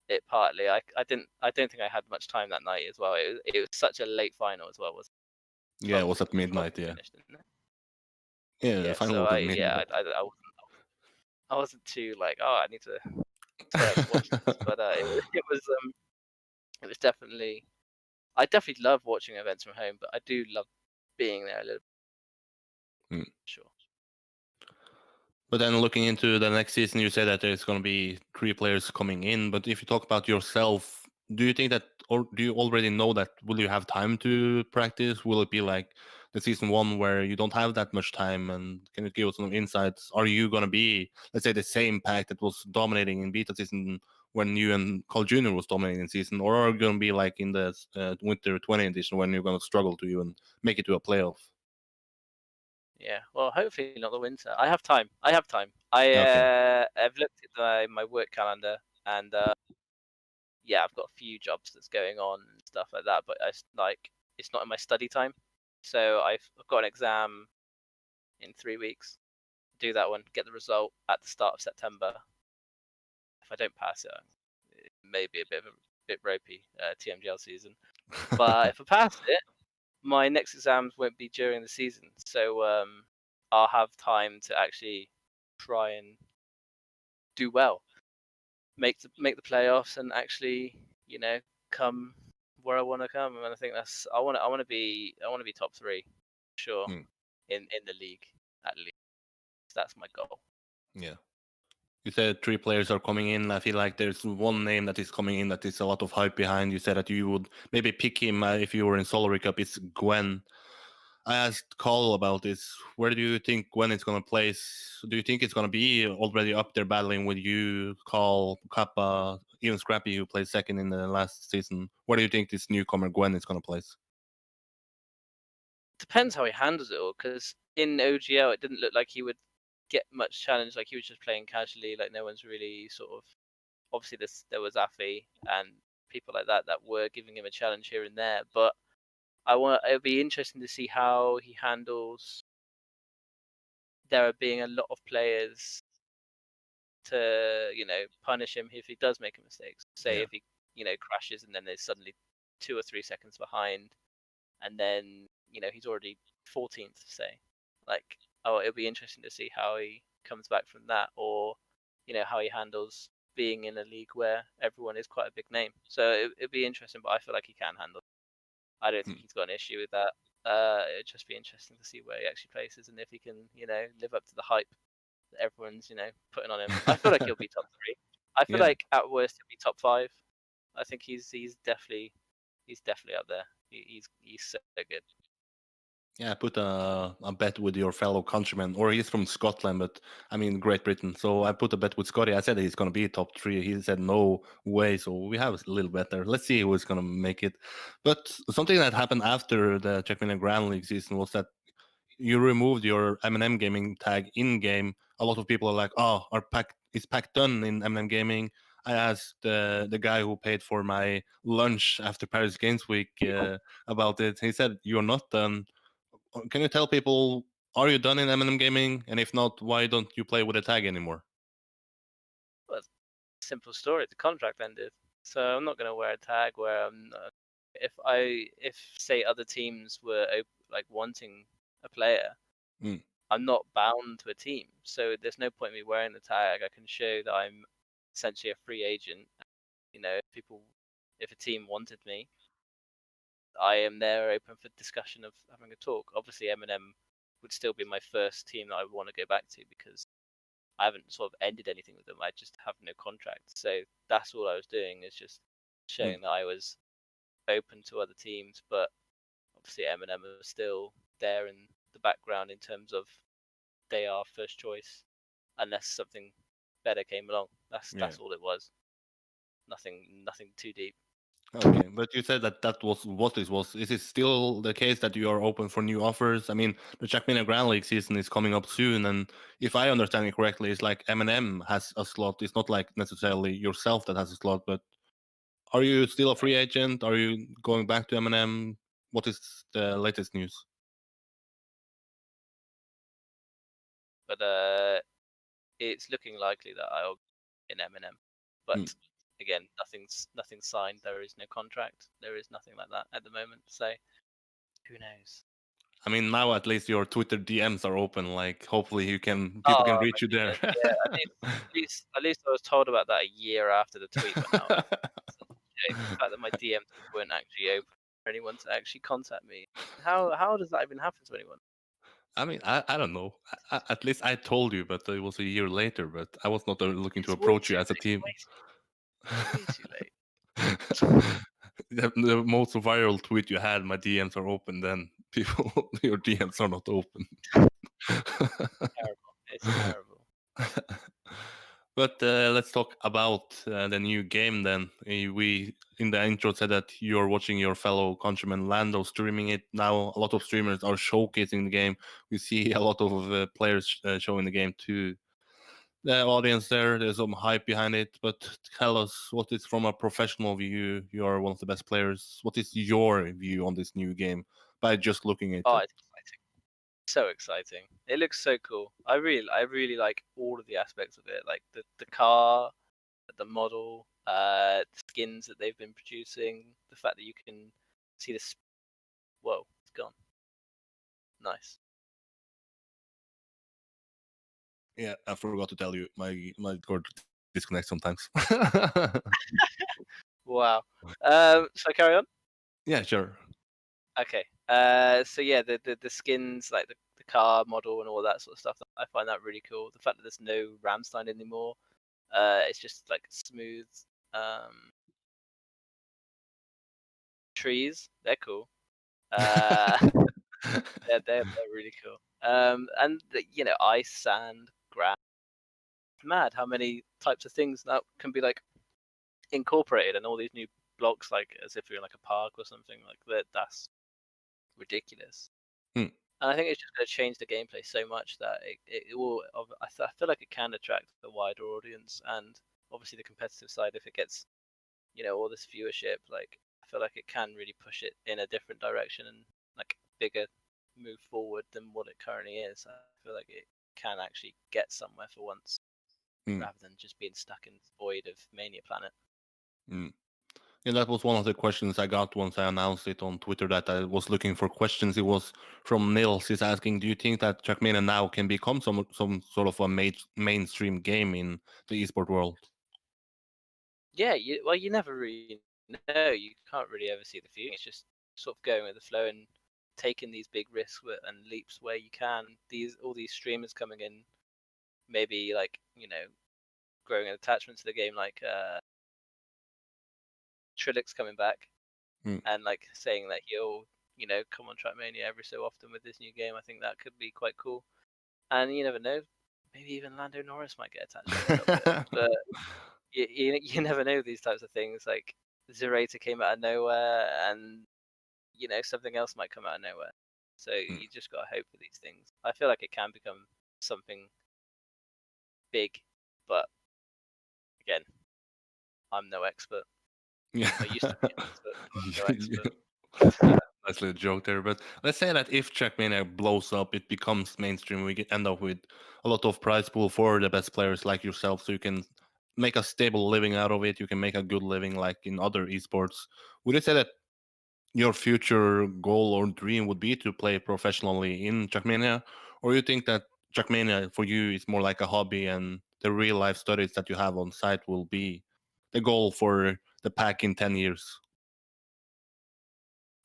it partly. I don't think I had much time that night as well. It was such a late final as well, was it? Yeah, it 12 was at 12 midnight. we Yeah, finished, didn't it? yeah, the Yeah, final so was at midnight. I wasn't too like, oh, I need to watch this, but it was definitely, I definitely love watching events from home, but I do love being there a little bit, sure. But then looking into the next season, you say that there's going to be 3 players coming in. But if you talk about yourself, do you think that, or do you already know that? Will you have time to practice? Will it be like the season 1 where you don't have that much time? And can you give us some insights? Are you going to be, let's say, the same pack that was dominating in beta season when you and Carl Jr. was dominating in season, or are you going to be like in the winter 20 edition when you're going to struggle to even make it to a playoff? Yeah, well, hopefully not the winter. I have time. Okay. I've looked at my work calendar, and yeah, I've got a few jobs that's going on and stuff like that. But it's not in my study time, so I've got an exam in 3 weeks. Do that one, get the result at the start of September. If I don't pass it may be a bit ropey TMGL season. But if I pass it, my next exams won't be during the season, so I'll have time to actually try and do well, make the playoffs, and actually, come where I want to come. And I think I want to be top 3, sure, in the league at least. That's my goal. Yeah. You said 3 players are coming in. I feel like there's one name that is coming in that is a lot of hype behind. You said that you would maybe pick him if you were in Centaury Cup. It's Gwen. I asked Carl about this. Where do you think Gwen is going to place? Do you think it's going to be already up there battling with you, Carl, Kappa, even Scrappy, who played second in the last season? Where do you think this newcomer Gwen is going to place? Depends how he handles it all, because in OGL it didn't look like he would get much challenge. Like he was just playing casually. Like no one's really sort of. Obviously, there was Afi and people like that were giving him a challenge here and there. But it'll be interesting to see how he handles there being a lot of players to punish him if he does make a mistake. Say if he crashes and then there's suddenly 2 or 3 seconds behind, and then he's already 14th. Say, like, it'll be interesting to see how he comes back from that, or how he handles being in a league where everyone is quite a big name. So it'd be interesting, but I feel like he can handle it. I don't think he's got an issue with that. It'd just be interesting to see where he actually places and if he can, live up to the hype that everyone's, putting on him. I feel like he'll be top 3. I feel like at worst he'll be top 5. I think he's definitely up there. He's so good. Yeah, I put a bet with your fellow countryman, or he's from Scotland, but I mean Great Britain. So I put a bet with Scotty. I said he's going to be top three. He said no way. So we have a little bet there. Let's see who's going to make it. But something that happened after the Trackmania Grand League season was that you removed your M&M Gaming tag in game. A lot of people are like, "Oh, is pack done in M&M Gaming?" I asked the guy who paid for my lunch after Paris Games Week about it. He said, "You're not done." Can you tell people, are you done in M&M Gaming? And if not, why don't you play with a tag anymore? Well, simple story. The contract ended, so I'm not going to wear a tag where I'm not. If say other teams were like wanting a player, Mm. I'm not bound to a team, so there's no point in me wearing the tag. I can show that I'm essentially a free agent. If a team wanted me, I am there open for discussion of having a talk. Obviously, M&M would still be my first team that I would want to go back to because I haven't sort of ended anything with them. I just have no contract. So that's all I was doing, is just Mm. showing that I was open to other teams. But obviously, M&M are still there in the background in terms of they are first choice, unless something better came along. Yeah. That's all it was. Nothing too deep. Okay, but you said that that was what this was. Is it still the case that you are open for new offers? I mean, the Trackmania Grand League season is coming up soon, and if I understand it correctly, it's like M&M has a slot. It's not like necessarily yourself that has a slot, but are you still a free agent? Are you going back to M&M? What is the latest news? But it's looking likely that I'll in M&M. Mm. But again, nothing's signed. There is no contract. There is nothing like that at the moment. So who knows? I mean, now at least your Twitter DMs are open. Like, hopefully, people can Oh my reach you there. goodness! Yeah, at least I was told about that a year after the tweet went out. It's such a shame. The fact that my DMs weren't actually open for anyone to actually contact me. How does that even happen to anyone? I mean, I don't know. At least I told you, but it was a year later. But I was not looking to It's way approach you too as a late. team. Way too late. The most viral tweet you had, my DMs are open. Then people, your DMs are not open. Terrible. It's terrible. But let's talk about the new game then. We in the intro said that you're watching your fellow countryman Lando streaming it. Now a lot of streamers are showcasing the game. We see a lot of players showing the game to the audience there. There's some hype behind it. But tell us, what is from a professional view? You are one of the best players. What is your view on this new game by just looking at Oh, it? it's exciting. So exciting. It looks so cool. I really like all of the aspects of it, like the car, the model, the skins that they've been producing, the fact that you can see this. Whoa, it's gone. Nice. Yeah, I forgot to tell you, my cord disconnects sometimes. Wow. Shall I carry on? Yeah, sure. Okay. So yeah, the skins, like the car model and all that sort of stuff, I find that really cool. The fact that there's no Ramstein anymore, it's just like smooth um, trees. They're cool. Uh, they're really cool. And ice, sand, grass. Mad how many types of things that can be like incorporated, and all these new blocks, like as if you're in like a park or something like that. That's ridiculous. Hmm. And I think it's just going to change the gameplay so much that it will. I feel like it can attract a wider audience, and obviously the competitive side. If it gets all this viewership, like I feel like it can really push it in a different direction and like bigger move forward than what it currently is. I feel like it can actually get somewhere for once, Hmm. rather than just being stuck in this void of Mania Planet. Hmm. Yeah, that was one of the questions I got once I announced it on Twitter that I was looking for questions. It was from Nils. He's asking, "Do you think that Trackmania now can become some sort of a mainstream game in the esport world?" Yeah, you never really know. You can't really ever see the future. It's just sort of going with the flow and taking these big risks and leaps where you can. All these streamers coming in, maybe like growing an attachment to the game, like Trilix coming back Hmm. and like saying that he'll come on Trackmania every so often with this new game. I think that could be quite cool. And you never know, maybe even Lando Norris might get attached to it a little bit. But you never know these types of things. Like Zerator came out of nowhere, and something else might come out of nowhere. So you just gotta hope for these things. I feel like it can become something big, but again, I'm no expert. Yeah. I used to be an expert, but I'm no expert. Nice little joke there. But let's say that if Trackmania blows up, it becomes mainstream, we end up with a lot of prize pool for the best players like yourself, so you can make a stable living out of it. You can make a good living like in other esports. Would you say that your future goal or dream would be to play professionally in Trackmania, or you think that Trackmania for you is more like a hobby and the real life studies that you have on site will be the goal for the pack in 10 years?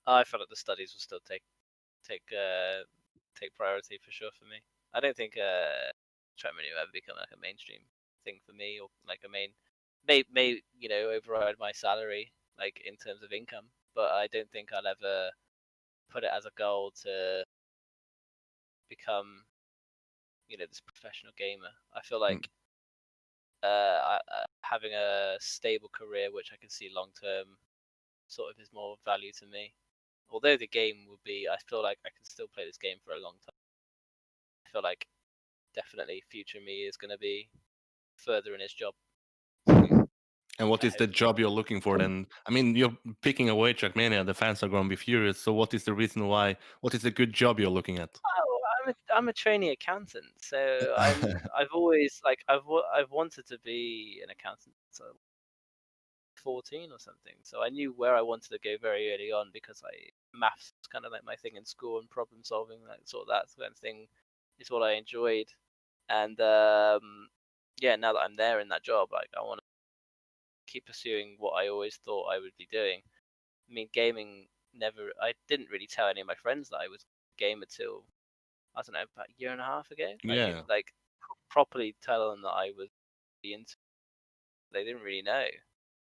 I feel like the studies will still take priority for sure for me. I don't think Trackmania will ever become like a mainstream thing for me, or like a may override my salary like in terms of income. But I don't think I'll ever put it as a goal to become this professional gamer. I feel like having a stable career, which I can see long term, sort of is more value to me. Although the game will be, I feel like I can still play this game for a long time. I feel like definitely future me is going to be further in his job. And what is the job you're looking for then? I mean, you're picking away Trackmania, the fans are going to be furious. So what is the reason why? What is the good job you're looking at? Oh, I'm a trainee accountant, so I've always I've wanted to be an accountant since I was 14 or something. So I knew where I wanted to go very early on, because maths was kind of like my thing in school, and problem solving, like sort of that kind of thing, is what I enjoyed. And yeah, now that I'm there in that job, like I want to keep pursuing what I always thought I would be doing. I mean, gaming I didn't really tell any of my friends that I was a gamer till, I don't know, about a year and a half ago. I Yeah. didn't properly tell them that I was into. They didn't really know,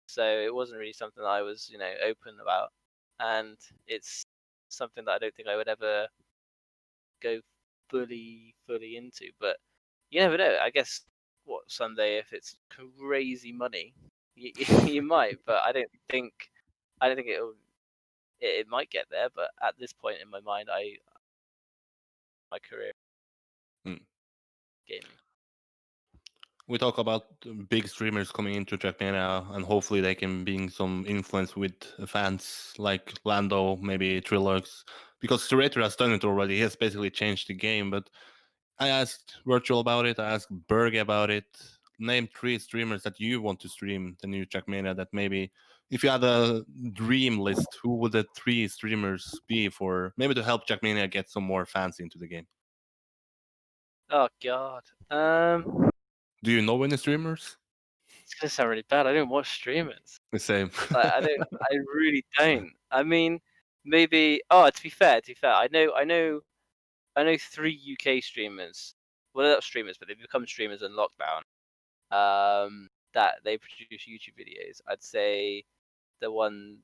so it wasn't really something that I was, open about. And it's something that I don't think I would ever go fully into. But you never know. I guess someday, if it's crazy money, you, you might. But I don't think it'll. It might get there, but at this point in my mind, my career Mm. gaming. We talk about big streamers coming into Trackmania, and hopefully they can bring some influence with fans like Lando, maybe Trilux, because Curator has done it already. He has basically changed the game. But I asked Virtual about it. I asked Berg about it. Name 3 streamers that you want to stream the new Trackmania. That maybe, if you had a dream list, who would the 3 streamers be for maybe to help Trackmania get some more fans into the game? Oh God. Do you know any streamers? It's gonna sound really bad. I don't watch streamers. The same. I don't. I really don't. I mean, maybe. Oh, to be fair, I know 3 UK streamers. Well, they're not streamers, but they've become streamers in lockdown. That they produce YouTube videos. I'd say the ones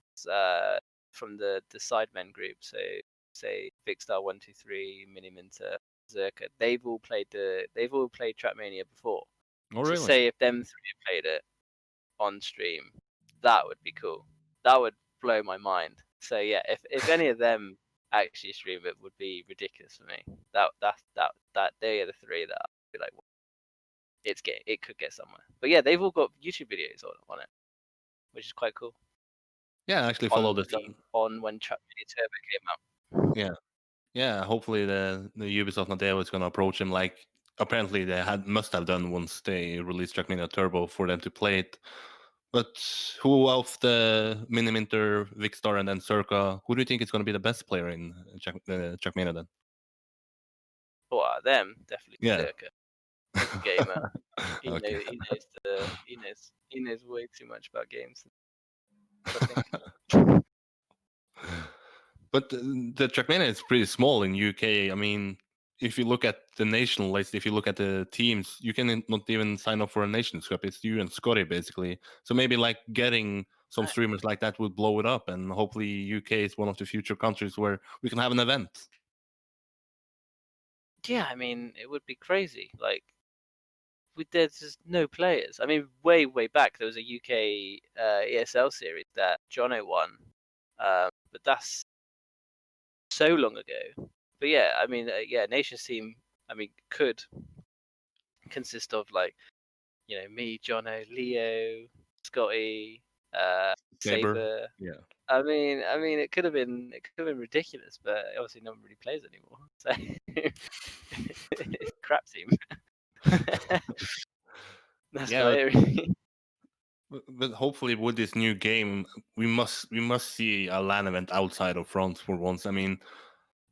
from the Sidemen group. So say Vicstar123, Miniminter, Zerka. They've all played Trackmania before. Oh, So really? say if them 3 played it on stream, that would be cool. That would blow my mind. So yeah, if any of them actually stream it, would be ridiculous for me. That they are the 3 that I'd be like, well, it could get somewhere. But yeah, they've all got YouTube videos on it, which is quite cool. Yeah, I actually follow this. On when Trackmania Turbo came out. Yeah, yeah. Hopefully, the Ubisoft Nadeo is going to approach him like apparently they must have done once they released Trackmania Turbo for them to play it. But who of the Miniminter, Vicstar, and then Circa, who do you think is going to be the best player in Trackmania then? Well, them definitely Yeah. Zerka. He's a gamer. Okay. He knows way too much about games. I think. But the Trackmania is pretty small in UK. I mean, if you look at the national list, if you look at the teams, you can not even sign up for a Nations Cup. It's you and Scotty basically. So maybe like getting some streamers like that would blow it up, and hopefully UK is one of the future countries where we can have an event. Yeah, I mean, it would be crazy. Like, there's just no players. I mean, way back there was a UK ESL series that Jono won, but that's so long ago. But yeah, I mean, Nations team. I mean, could consist of like, me, Jono, Leo, Scotty, Saber. Yeah. I mean, it could have been ridiculous, but obviously no one really plays anymore. So it's a crap team. That's Yeah, about it. Really. but hopefully with this new game, we must see a LAN event outside of France for once. I mean,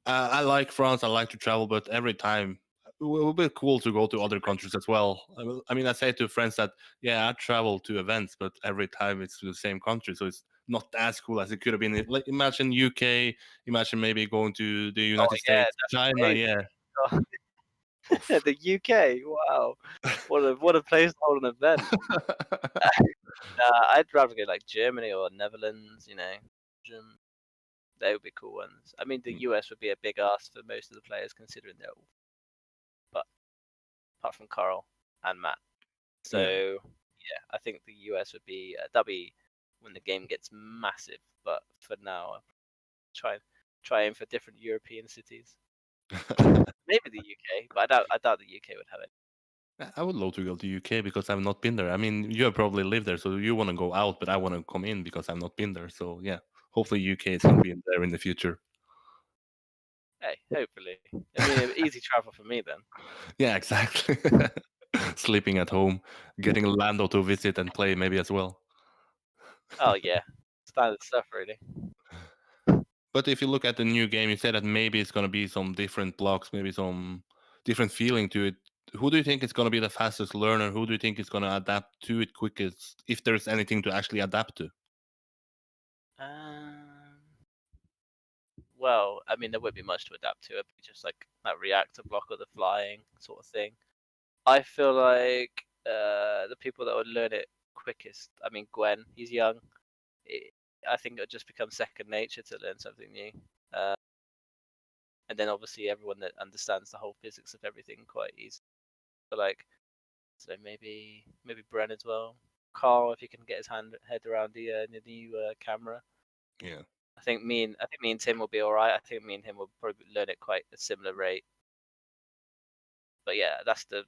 I like France. I like to travel, but every time it will be cool to go to other countries as well. I mean, I say to friends that yeah, I travel to events, but every time it's to the same country, so it's not as cool as it could have been. Like imagine UK, imagine maybe going to the United States, That's China, crazy. yeah. The UK, wow, what a place to hold an event. I'd rather go like Germany or Netherlands. They would be cool ones. I mean, the US would be a big ask for most of the players, considering they're all, but apart from Carl and Matt. So yeah, I think the US would be that'll be when the game gets massive. But for now, try aim for different European cities. Maybe the UK, but I doubt the UK would have it. I would love to go to UK because I've not been there. I mean, you have probably lived there, so you want to go out, but I want to come in because I've not been there. So yeah, hopefully UK is going to be in there in the future. Hey, hopefully. I mean, easy travel for me then. Yeah, exactly. Sleeping at home, getting Lando to visit and play maybe as well. Oh yeah, standard stuff really. But if you look at the new game, you said that maybe it's going to be some different blocks, maybe some different feeling to it. Who do you think is going to be the fastest learner? Who do you think is going to adapt to it quickest, if there's anything to actually adapt to? Well, I mean, there won't be much to adapt to. It'll be just like that reactor block or the flying sort of thing. I feel like the people that would learn it quickest. I mean, Gwen, he's young. I think it'll just become second nature to learn something new. And then obviously everyone that understands the whole physics of everything quite easy. So maybe Bren as well. Carl, if he can get his head around the new camera. Yeah. I think me and Tim will be all right. I think me and him will probably learn it quite a similar rate. But yeah, that's the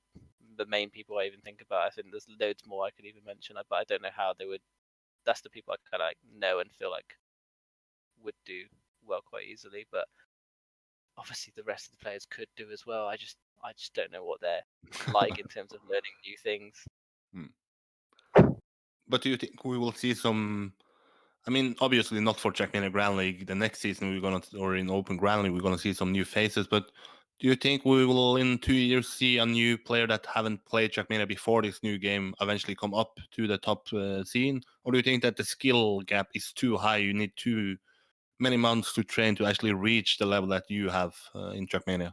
main people I even think about. I think there's loads more I could even mention, but I don't know how they would. That's the people I kind of like know and feel like would do well quite easily. But obviously the rest of the players could do as well. I just don't know what they're like in terms of learning new things. But do you think we will see some? I mean, obviously not for Trackmania Grand League. The next season we're gonna, or in Open Grand League, we're gonna see some new faces. But do you think we will in 2 years see a new player that haven't played Trackmania before this new game eventually come up to the top scene, or do you think that the skill gap is too high? You need too many months to train to actually reach the level that you have in Trackmania?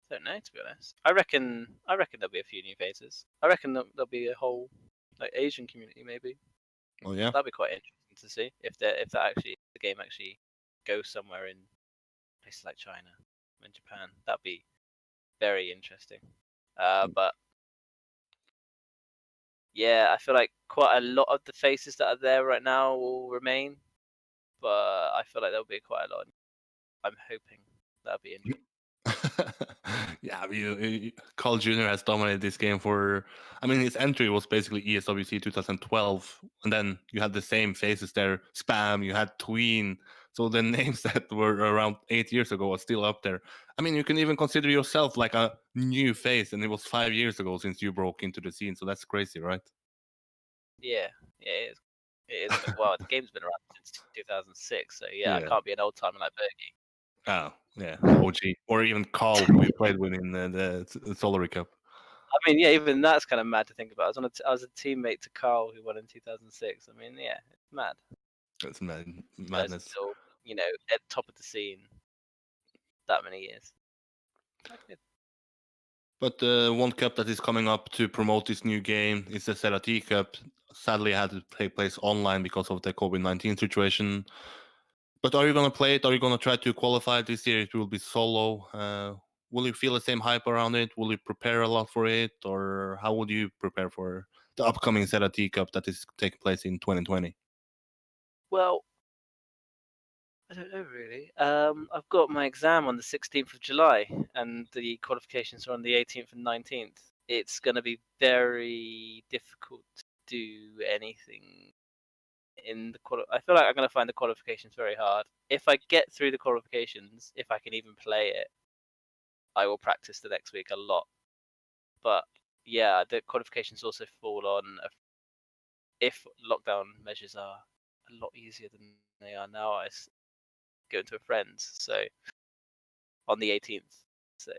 I don't know, to be honest. I reckon there'll be a few new faces. I reckon there'll be a whole like Asian community maybe. Oh yeah, That'd be quite interesting to see if the game actually goes somewhere in places like China and Japan. That'd be very interesting. But yeah, I feel like quite a lot of the faces that are there right now will remain, but I feel like there'll be quite a lot. I'm hoping that'll be interesting. yeah, Carl Jr. has dominated this game for. I mean, his entry was basically ESWC 2012, and then you had the same faces there. Spam, you had Tween, so the names that were around 8 years ago are still up there. I mean, you can even consider yourself like a new face, and it was 5 years ago since you broke into the scene, so that's crazy, right? Yeah, it is. It is. Well, the game's been around since 2006, so yeah, I Yeah. can't be an old timer like Bergie. Oh, yeah, the OG, or even Carl, who we played with in the Centaury Cup. I mean, yeah, even that's kind of mad to think about. I was a teammate to Carl who won in 2006. I mean, yeah, it's mad. That's You guys are madness. still, at the top of the scene that many years. Okay. But the one cup that is coming up to promote this new game is the Serati Cup. sadly had to take place online because of the COVID-19 situation. But are you going to play it? Are you going to try to qualify this year? It will be solo. Will you feel the same hype around it? Will you prepare a lot for it? Or how would you prepare for the upcoming ZLT Cup that is taking place in 2020? Well, I don't know really. I've got my exam on the 16th of July, and the qualifications are on the 18th and 19th. It's going to be very difficult to do anything in the I feel like I'm going to find the qualifications very hard. If I get through the qualifications, if I can even play it, I will practice the next week a lot. But yeah, the qualifications also fall on if lockdown measures are a lot easier than they are now. I go into a friend's, so on the 18th, so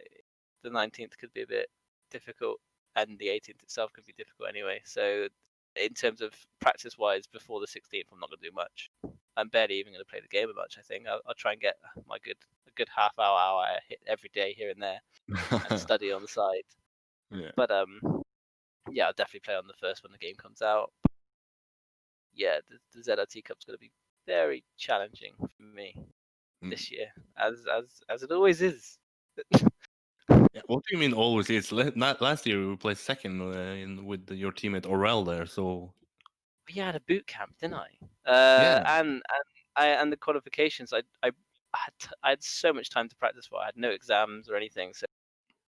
the 19th could be a bit difficult, and the 18th itself could be difficult anyway. So in terms of practice-wise, before the 16th, I'm not going to do much. I'm barely even going to play the game much. I think I'll try and get a good half hour hit every day here and there, and study on the side. Yeah. But yeah, I'll definitely play on the first when the game comes out. Yeah, the ZLT Cup's going to be very challenging for me this year, as it always is. Yeah, what do you mean always? It's last year we played second with your teammate Orel there, so Yeah, I had a boot camp, didn't I? yeah. And the qualifications, I had so much time to practice for. I had no exams or anything, so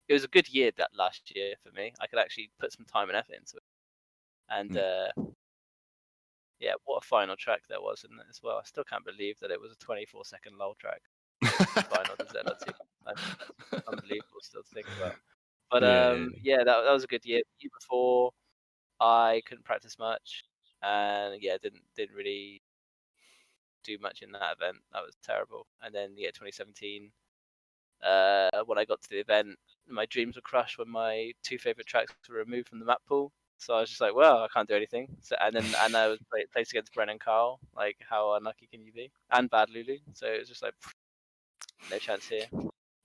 it was a good year that last year for me. I could actually put some time and effort into it, and yeah, what a final track there was in it as well. I still can't believe that it was a 24-second lull track. The final to ZLT. That's unbelievable still to think about. But yeah, that was a good year. The year before, I couldn't practice much, and yeah, didn't really do much in that event. That was terrible. And then yeah, 2017, when I got to the event, my dreams were crushed when my two favorite tracks were removed from the map pool. So I was just like, well, I can't do anything. So and I was placed against Bren and Carl. Like, how unlucky can you be? And Bad Lulu. So it was just like, no chance here.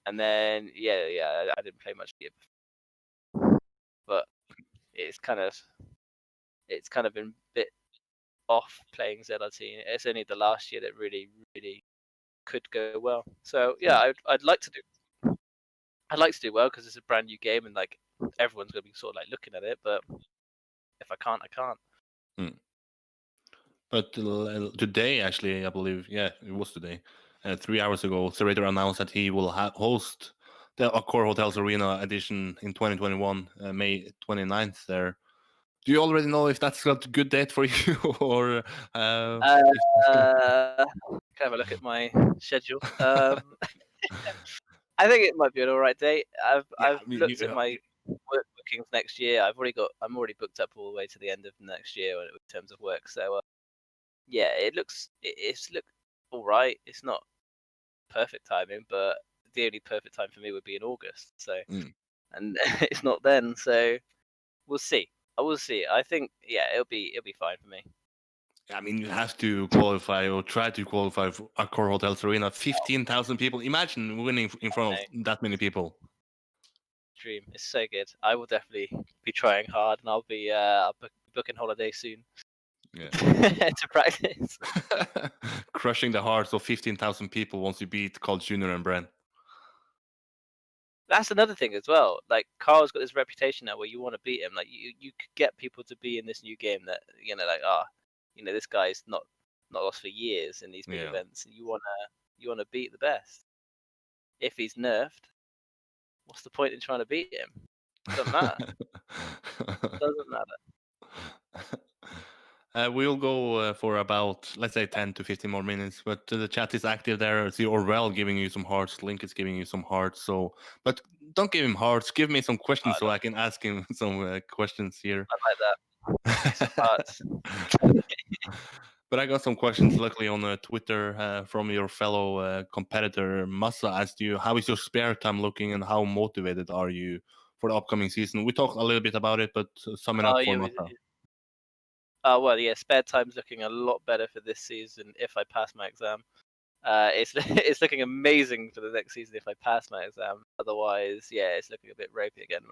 And then yeah, I didn't play much the year before, but it's kind of been a bit off playing ZLT. It's only the last year that really could go well. So yeah, I'd like to do well because it's a brand new game and like everyone's gonna be sort of like looking at it. But if I can't, I can't. But today, actually, I believe, yeah, it was today. 3 hours ago, Serrator announced that he will host the Accor Hotels Arena edition in 2021, May 29th there. Do you already know if that's a good date for you, or Can I have a look at my schedule? I think it might be an alright date. I've looked at my work bookings next year. I'm already booked up all the way to the end of next year in terms of work. So yeah, it's look all right. It's not perfect timing, but the only perfect time for me would be in August. So and it's not then. So we'll see. I will see. I think yeah, it'll be fine for me. I mean, you have to qualify or try to qualify for Accor Hotels Arena. 15,000 people. Imagine winning in front of that many people. Dream. It's so good. I will definitely be trying hard, and I'll be booking holiday soon. Yeah. To practice. Crushing the hearts of 15,000 people once you beat Carl Jr. and Bren. That's another thing as well. Like Carl's got this reputation now where you want to beat him. Like you could get people to be in this new game that like this guy's not lost for years in these big events. And you wanna beat the best. If he's nerfed, what's the point in trying to beat him? Doesn't matter. Doesn't matter. We'll go for about, let's say, 10 to 15 more minutes, but the chat is active there. I see Orwell giving you some hearts. Link is giving you some hearts. So, but don't give him hearts. Give me some questions so I can ask him some questions here. I like that. Some hearts. But I got some questions, luckily, on Twitter from your fellow competitor. Massa asked you, how is your spare time looking and how motivated are you for the upcoming season? We talked a little bit about it, but sum it up for Massa. Well, yeah, spare time's looking a lot better for this season if I pass my exam. It's looking amazing for the next season if I pass my exam. Otherwise, yeah, it's looking a bit ropey again,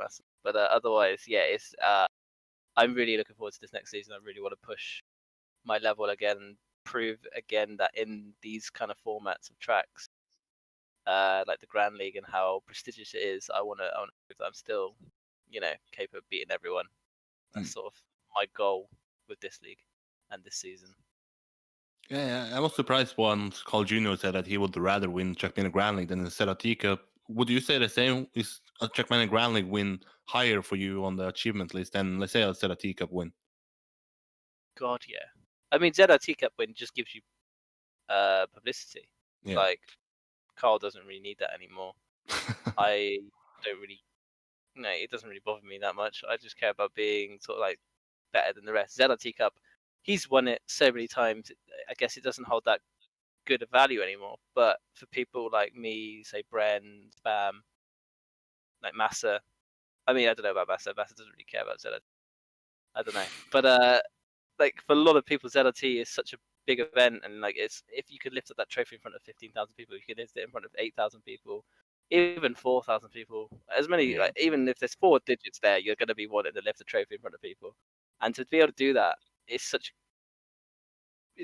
but otherwise, yeah, I'm really looking forward to this next season. I really want to push my level again and prove again that in these kind of formats of tracks, like the Grand League and how prestigious it is, I want to prove that I'm still, capable of beating everyone. That's sort of my goal with this league and this season. Yeah, I was surprised once Carl Jr. said that he would rather win Trackmania Grand League than the Centauri Cup. Would you say the same? Is a Trackmania Grand League win higher for you on the achievement list than, let's say, a Centauri Cup win? God, yeah. I mean, ZRT Cup win just gives you publicity. Yeah. Like, Carl doesn't really need that anymore. I don't really, it doesn't really bother me that much. I just care about being sort of like better than the rest. ZRT Cup, he's won it so many times. I guess it doesn't hold that good a value anymore. But for people like me, say Bren, Spam, like Massa, I mean, I don't know about Massa. Massa doesn't really care about ZRT. I don't know. But like for a lot of people, ZRT is such a big event, and like it's if you could lift up that trophy in front of 15,000 people, you could lift it in front of 8,000 people, even 4,000 people. As many, Yeah. like even if there's 4 digits there, you're going to be wanting to lift the trophy in front of people, and to be able to do that it's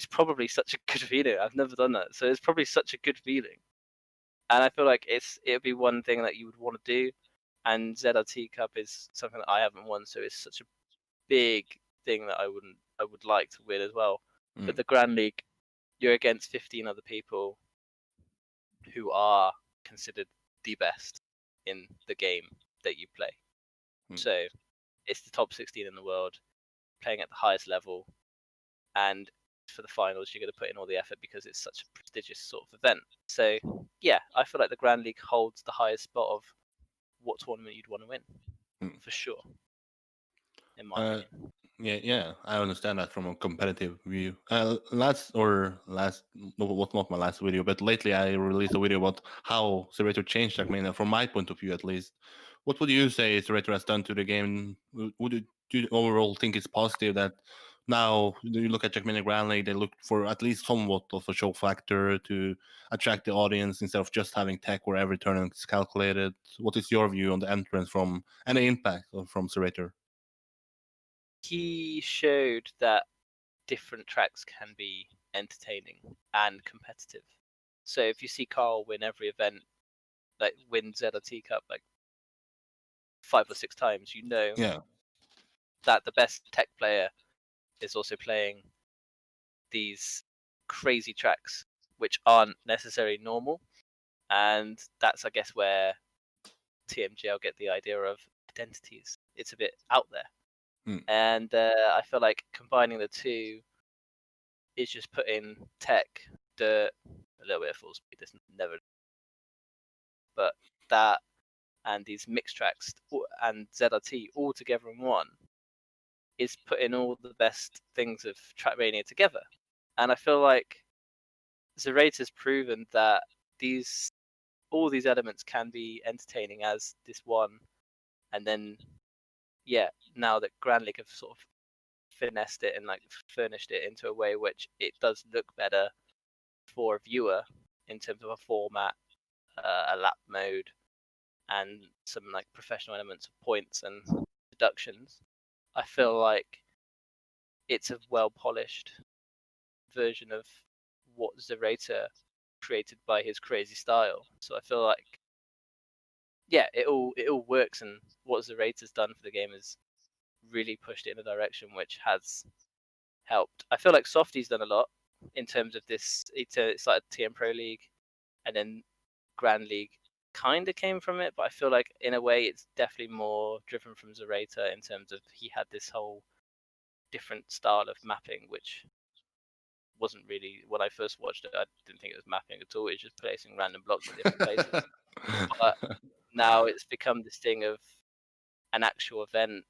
probably such a good feeling. I've never done that, so it's probably such a good feeling, and I feel like it'd be one thing that you would want to do, and ZRT Cup is something that I haven't won, so it's such a big thing that I would like to win as well. But the Grand League, you're against 15 other people who are considered the best in the game that you play. So it's the top 16 in the world, playing at the highest level, and for the finals, you're going to put in all the effort because it's such a prestigious sort of event. So yeah, I feel like the Grand League holds the highest spot of what tournament you'd want to win, for sure, in my opinion. Yeah, I understand that from a competitive view. Last, no, was not my last video, but lately I released a video about how Zerator changed Trackmania, from my point of view at least. What would you say Zerator has done to the game? Do you overall think it's positive that now you look at Trackmania Grand League, they look for at least somewhat of a show factor to attract the audience instead of just having tech where every turn is calculated? What is your view on the entrance from and the impact from Zerator? He showed that different tracks can be entertaining and competitive. So if you see Carl win every event, like win ZRT Cup like 5 or 6 times, Yeah. that the best tech player is also playing these crazy tracks which aren't necessarily normal. And that's, I guess, where TMGL get the idea of identities. It's a bit out there. And I feel like combining the two is just putting tech, dirt, a little bit of full speed. This never, but that and these mixed tracks and ZRT all together in one is putting all the best things of Trackmania together. And I feel like Zerator's proven that all these elements can be entertaining as this one, and then now that Grand League have sort of finessed it and like furnished it into a way which it does look better for a viewer in terms of a format, a lap mode, and some like professional elements of points and deductions. I feel like it's a well polished version of what Zerator created by his crazy style. So I feel like it all works, and what Zerator's done for the game has really pushed it in a direction which has helped. I feel like Softy's done a lot in terms of this. It's like a TM Pro League, and then Grand League kind of came from it, but I feel like in a way it's definitely more driven from Zerator in terms of he had this whole different style of mapping, which wasn't really, when I first watched it, I didn't think it was mapping at all. It's just placing random blocks in different places. But now it's become this thing of an actual event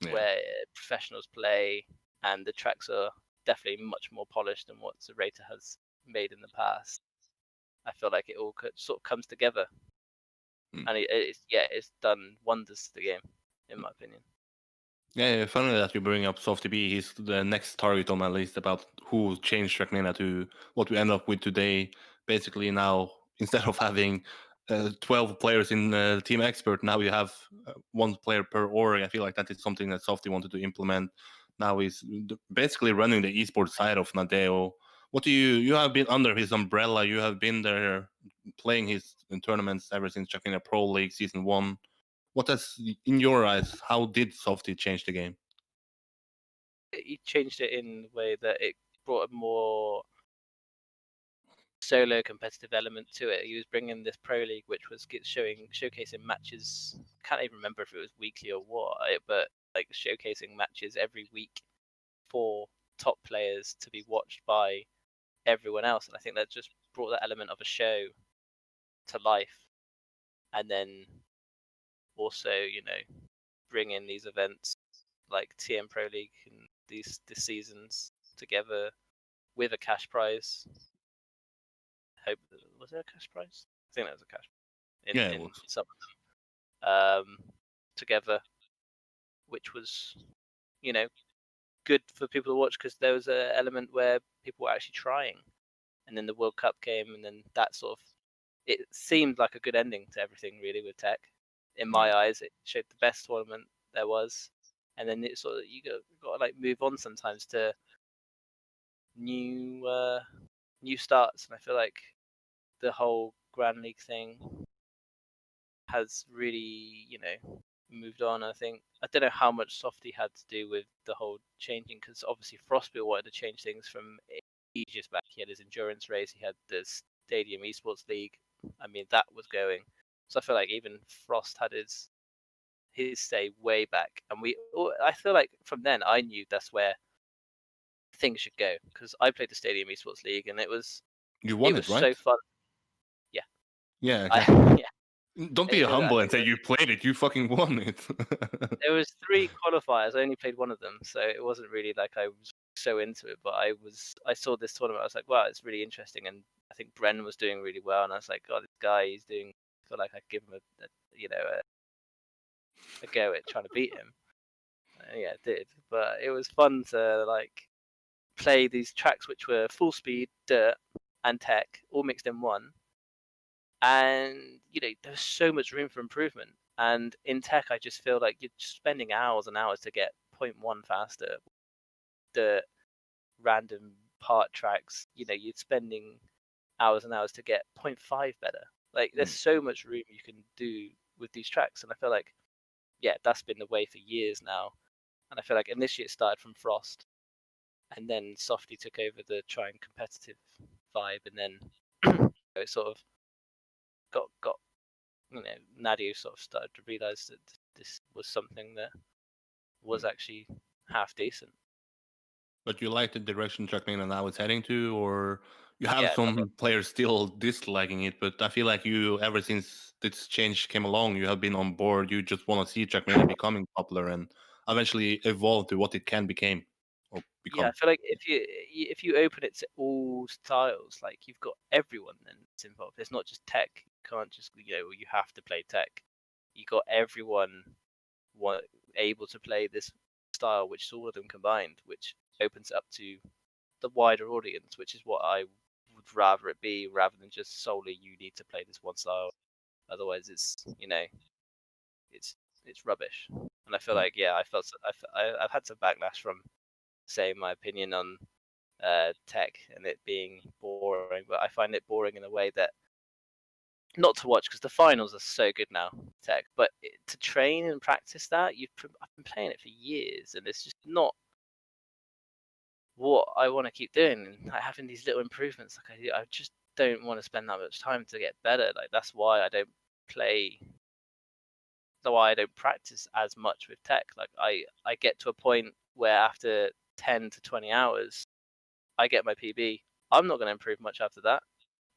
where professionals play, and the tracks are definitely much more polished than what Zerator has made in the past. I feel like it all sort of comes together, and it's done wonders to the game, in my opinion. Yeah, funny that you bring up Softy B. He's the next target on my list about who changed Trackmania to what we end up with today. Basically, now instead of having 12 players in Team Expert. Now you have one player per org. I feel like that is something that Softy wanted to implement. Now he's basically running the esports side of Nadeo. What do you have been under his umbrella? You have been there playing his tournaments ever since Trackmania Pro League Season 1. What has, in your eyes, how did Softy change the game? He changed it in the way that it brought a more solo competitive element to it. He was bringing this pro league, which was showcasing matches. Can't even remember if it was weekly or what, but like showcasing matches every week for top players to be watched by everyone else. And I think that just brought that element of a show to life. And then also, bring in these events like TM Pro League and these seasons together with a cash prize. Was there a cash prize? I think there was a cash prize in some of them together, which was, good for people to watch because there was an element where people were actually trying, and then the World Cup came, and then that sort of it seemed like a good ending to everything really with Tech. In my eyes, it showed the best tournament there was, and then it sort of you got to like move on sometimes to new starts, and I feel like the whole Grand League thing has really, moved on. I don't know how much Softy had to do with the whole changing, because obviously Frostbill wanted to change things from ages back. He had his endurance race, he had the Stadium Esports League. I mean, that was going. So I feel like even Frost had his say way back, and I feel like from then I knew that's where things should go, because I played the Stadium Esports League and it was right? so fun. Yeah. Yeah. Don't be humble and say you played it. You fucking won it. There was 3 qualifiers. I only played one of them, so it wasn't really like I was so into it. But I saw this tournament. I was like, wow, it's really interesting. And I think Bren was doing really well, and I was like, God, this guy, he's doing. I feel like I'd give him a go at trying to beat him. Yeah, it did. But it was fun to like play these tracks which were full speed, dirt, and tech all mixed in one. And there's so much room for improvement. And in tech, I just feel like you're spending hours and hours to get 0.1 faster. The random part tracks, you're spending hours and hours to get 0.5 better. Like there's so much room you can do with these tracks, and I feel like, yeah, that's been the way for years now. And I feel like initially it started from Frost, and then Softy took over the trying competitive vibe, and then it sort of got Nadia sort of started to realize that this was something that was actually half decent. But you like the direction Trackmania now is heading to, or you have some players still disliking it? But I feel like you, ever since this change came along, you have been on board. You just want to see Trackmania becoming popular and eventually evolve to what it can become. Yeah, I feel like if you open it to all styles, like you've got everyone then it's involved. It's not just tech. You can't just you have to play tech. You got everyone able to play this style, which is all of them combined, which opens up to the wider audience, which is what I would rather it be, rather than just solely you need to play this one style. Otherwise, it's it's rubbish. And I feel like I've had some backlash from saying my opinion on tech and it being boring, but I find it boring in a way that not to watch, because the finals are so good now, tech, but to train and practice that, I've been playing it for years, and it's just not what I want to keep doing. And like, having these little improvements, like I just don't want to spend that much time to get better. Like that's why I don't play. That's why I don't practice as much with tech. Like I get to a point where after 10 to 20 hours, I get my PB. I'm not going to improve much after that.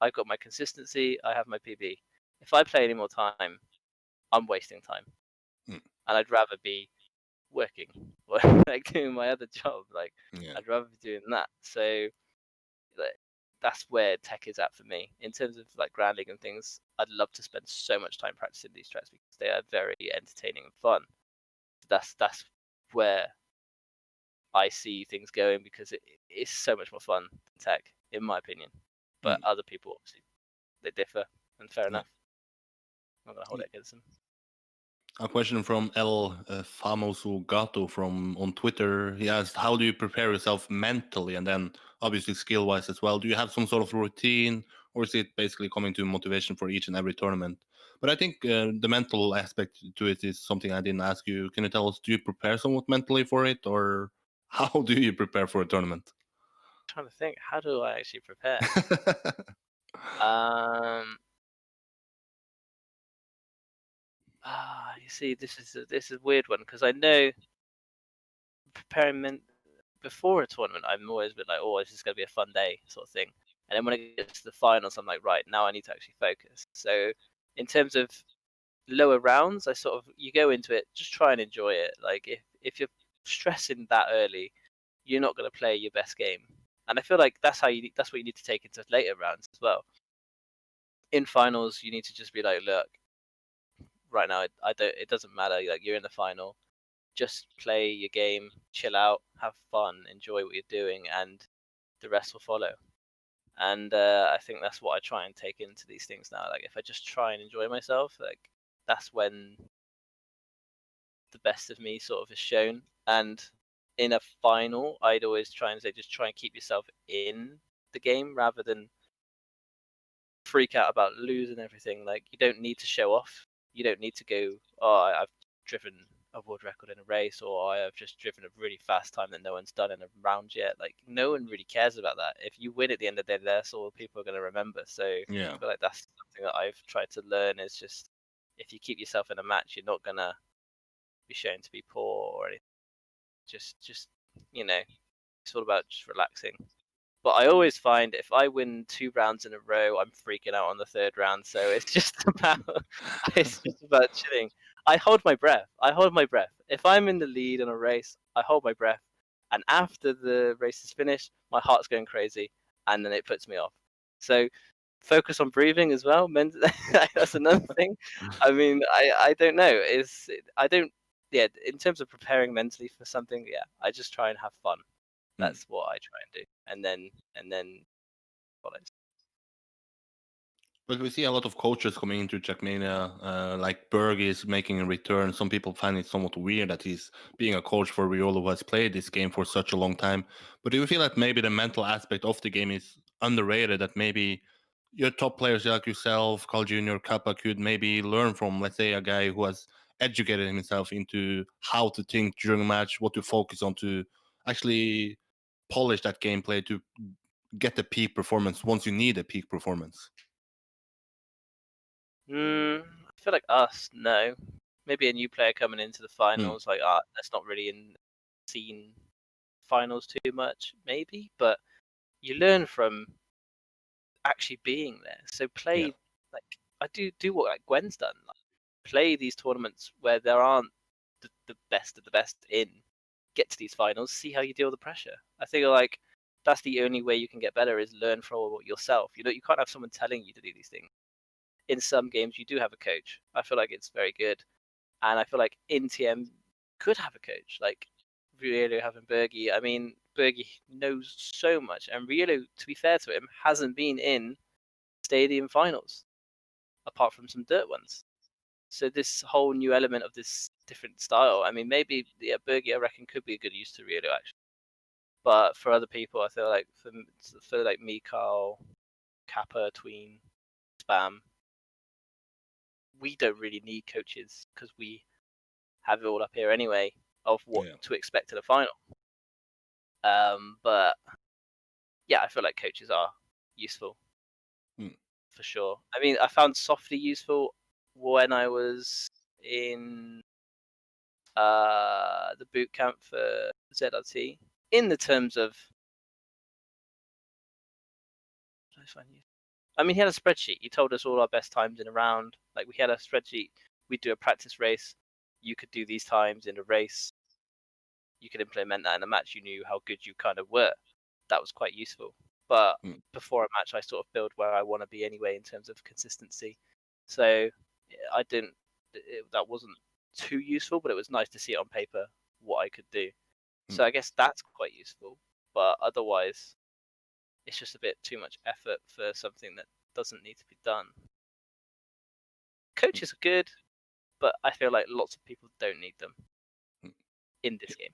I've got my consistency. I have my PB. If I play any more time, I'm wasting time, and I'd rather be working or like doing my other job. Like I'd rather be doing that. So that's where tech is at for me in terms of like Grand League and things. I'd love to spend so much time practicing these tracks because they are very entertaining and fun. That's where I see things going, because it is so much more fun than tech, in my opinion. But other people obviously they differ, and fair enough. I'm gonna hold it against them. A question from El Famoso Gato from on Twitter. He asked, "How do you prepare yourself mentally, and then obviously skill wise as well? Do you have some sort of routine, or is it basically coming to motivation for each and every tournament?" But I think the mental aspect to it is something I didn't ask you. Can you tell us? Do you prepare somewhat mentally for it, or how do you prepare for a tournament? I'm trying to think, how do I actually prepare? Um, you see, this is a weird one because I know preparing before a tournament, I'm always been like, oh, this is gonna be a fun day, sort of thing. And then when it gets to the finals, I'm like, right, now I need to actually focus. So in terms of lower rounds, you go into it, just try and enjoy it. Like if you're stressing that early, you're not gonna play your best game. And I feel like that's what you need to take into later rounds as well. In finals, you need to just be like, look, right now, it doesn't matter. Like you're in the final, just play your game, chill out, have fun, enjoy what you're doing, and the rest will follow. And I think that's what I try and take into these things now. Like if I just try and enjoy myself, like that's when the best of me sort of is shown. And in a final, I'd always try and say, just try and keep yourself in the game rather than freak out about losing everything. Like you don't need to show off. You don't need to go, oh, I've driven a world record in a race, or I have just driven a really fast time that no one's done in a round yet. Like no one really cares about that. If you win at the end of the day, that's all people are going to remember. So Yeah. I feel like that's something that I've tried to learn is just if you keep yourself in a match, you're not gonna be shown to be poor or anything. Just it's all about just relaxing. But I always find if I win 2 rounds in a row, I'm freaking out on the third round. So it's just about chilling. I hold my breath. If I'm in the lead in a race, I hold my breath. And after the race is finished, my heart's going crazy, and then it puts me off. So focus on breathing as well. That's another thing. I mean, I don't know. I don't. Yeah, in terms of preparing mentally for something, yeah, I just try and have fun. That's what I try and do, and then follows. But we see a lot of coaches coming into Trackmania, like Berg is making a return. Some people find it somewhat weird that he's being a coach for Riolo who has played this game for such a long time. But do you feel that maybe the mental aspect of the game is underrated, that maybe your top players like yourself, Carl Jr., Kappa could maybe learn from, let's say, a guy who has educated himself into how to think during a match, what to focus on to actually polish that gameplay to get the peak performance once you need a peak performance? I feel like us, no. Maybe a new player coming into the finals, like that's not really seen finals too much, maybe. But you learn from actually being there. So Yeah. play like I do what like Gwen's done. Like, play these tournaments where there aren't the best of the best in. Get to these finals, see how you deal with the pressure. I think like that's the only way you can get better is learn from yourself. You can't have someone telling you to do these things. In some games, you do have a coach. I feel like it's very good, and I feel like in TM could have a coach like Riolo having Bergie. I mean, Bergie knows so much, and Riolo, to be fair to him, hasn't been in stadium finals apart from some dirt ones. So this whole new element of this different style, I mean, maybe Bergie, I reckon, could be a good use to Riolo actually. But for other people, I feel like for like me, Carl, Kappa, Tween, Spam, we don't really need coaches because we have it all up here anyway of what to expect at a final. But yeah, I feel like coaches are useful for sure. I mean, I found Softly useful when I was in the boot camp for ZRT in the terms of. I mean, he had a spreadsheet. He told us all our best times in a round. Like we had a spreadsheet. We'd do a practice race. You could do these times in a race. You could implement that in a match. You knew how good you kind of were. That was quite useful. But before a match, I sort of build where I want to be anyway in terms of consistency. So I didn't. That wasn't too useful, but it was nice to see it on paper what I could do. So I guess that's quite useful. But otherwise, it's just a bit too much effort for something that doesn't need to be done. Coaches are good, but I feel like lots of people don't need them in this game.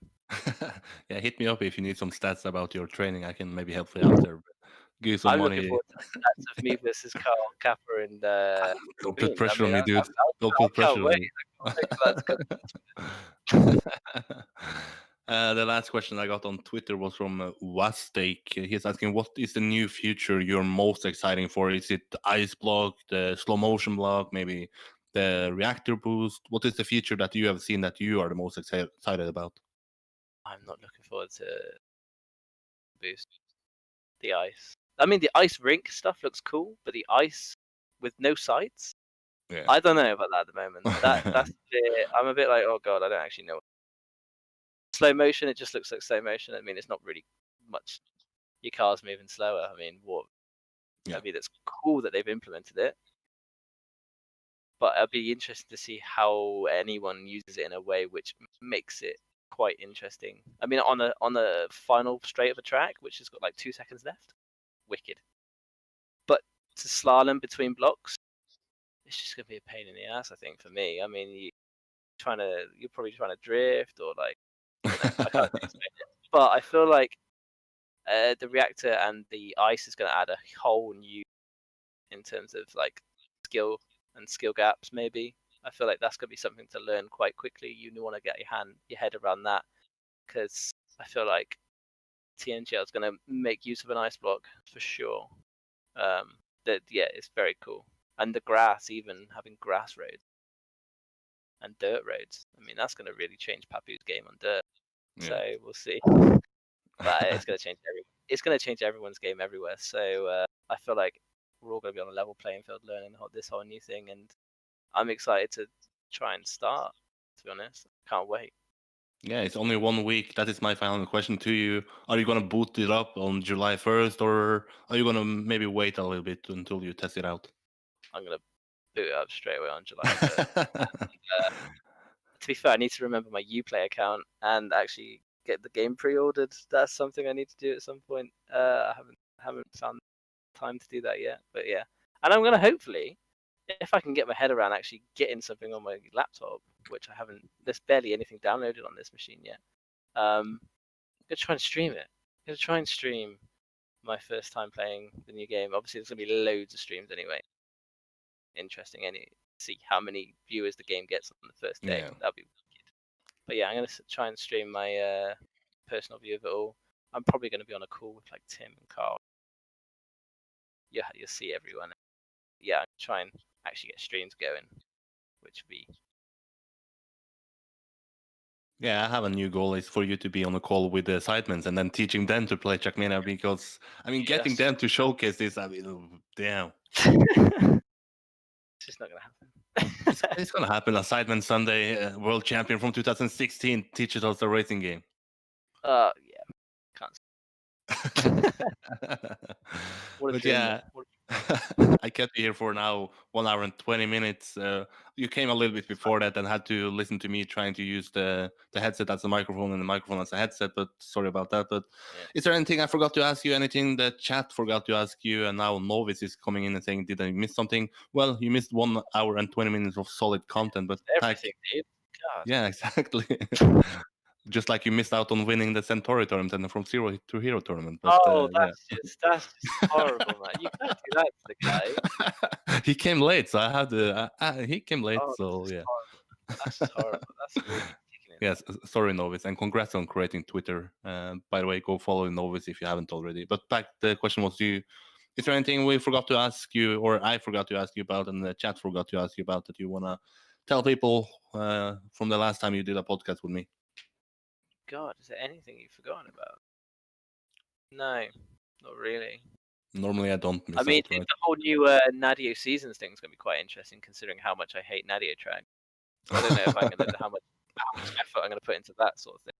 Yeah, hit me up if you need some stats about your training. I can maybe help you out there. Give you some I'm money. looking forward to the stats of me versus Carl Kappa and Don't Bean. put pressure I on mean, me, dude. Don't put I can't pressure on wait. me. I can't wait for that to come. The last question I got on Twitter was from Wastake. He's asking, what is the new feature you're most exciting for? Is it the ice block, the slow motion block, maybe the reactor boost? What is the feature that you have seen that you are the most excited about? I'm not looking forward to boost the ice. I mean, the ice rink stuff looks cool, but the ice with no sides, Yeah. I don't know about that at the moment. That's it. I'm a bit like, oh god, I don't actually know. Slow motion, it just looks like slow motion. I mean, it's not really much. Your car's moving slower. I mean, what? Yeah. I mean, it's cool that they've implemented it, but it'll be interesting to see how anyone uses it in a way which makes it quite interesting. I mean, on the final straight of a track, which has got like 2 seconds left, wicked. But to slalom between blocks, it's just gonna be a pain in the ass, I think, for me. I mean, you're probably trying to drift or like, I don't know. I can't explain it, but I feel like the reactor and the ice is gonna add a whole new in terms of like skill and skill gaps. Maybe I feel like that's gonna be something to learn quite quickly. You want to get your head around that, because I feel like TMGL is gonna make use of an ice block for sure. It's very cool. And the grass, even having grass roads and dirt roads. I mean, that's going to really change Papu's game on dirt. Yeah. So we'll see. But it's going to change everyone's game everywhere. So I feel like we're all going to be on a level playing field learning this whole new thing, and I'm excited to try and start. To be honest, can't wait. Yeah, it's only 1 week. That is my final question to you. Are you going to boot it up on July 1st, or are you going to maybe wait a little bit until you test it out? I'm going to boot it up straight away on July 1st. To be fair, I need to remember my Uplay account and actually get the game pre-ordered. That's something I need to do at some point. I haven't found time to do that yet, but yeah. And I'm going to hopefully, if I can get my head around actually getting something on my laptop, which I haven't, there's barely anything downloaded on this machine yet. I'm going to try and stream it. I'm going to try and stream my first time playing the new game. Obviously, there's going to be loads of streams anyway. Interesting, see how many viewers the game gets on the first day. Yeah. That'll be wicked. But yeah, I'm going to try and stream my personal view of it all. I'm probably going to be on a call with like Tim and Carl. Yeah, you'll see everyone. Yeah, I'm try and actually get streams going, which would be. Yeah, I have a new goal. Is for you to be on a call with the Sidemans and then teaching them to play Trackmania, because I mean, getting them to showcase this, I mean, damn. It's just not going to happen. It's going to happen. A Sideman Sunday world champion from 2016 teaches us the racing game. Yeah, can't. But yeah, I kept you here for now 1 hour and 20 minutes. You came a little bit before that and had to listen to me trying to use the headset as a microphone and the microphone as a headset, but sorry about that. But is there anything I forgot to ask you? Anything the chat forgot to ask you? And now Novice is coming in and saying, did I miss something? Well, you missed 1 hour and 20 minutes of solid content, but everything, dude. God. Yeah, exactly. Just like you missed out on winning the Centauri tournament and from Zero to Hero tournament. But, that's just horrible, man. You can't do that to the guy. He came late, so I had to. He came late, so yeah. That's just horrible. That's really yes, sorry, Novice, and congrats on creating Twitter. By the way, go follow Novice if you haven't already. But back, the question was to you: is there anything we forgot to ask you, or I forgot to ask you about, and the chat forgot to ask you about that you wanna tell people from the last time you did a podcast with me? God, is there anything you've forgotten about? No, not really. Normally, I don't miss I mean, out, right? the whole new Nadio Seasons thing is going to be quite interesting, considering how much I hate Nadio Track. So I don't know if I'm going to how much effort I'm going to put into that sort of thing.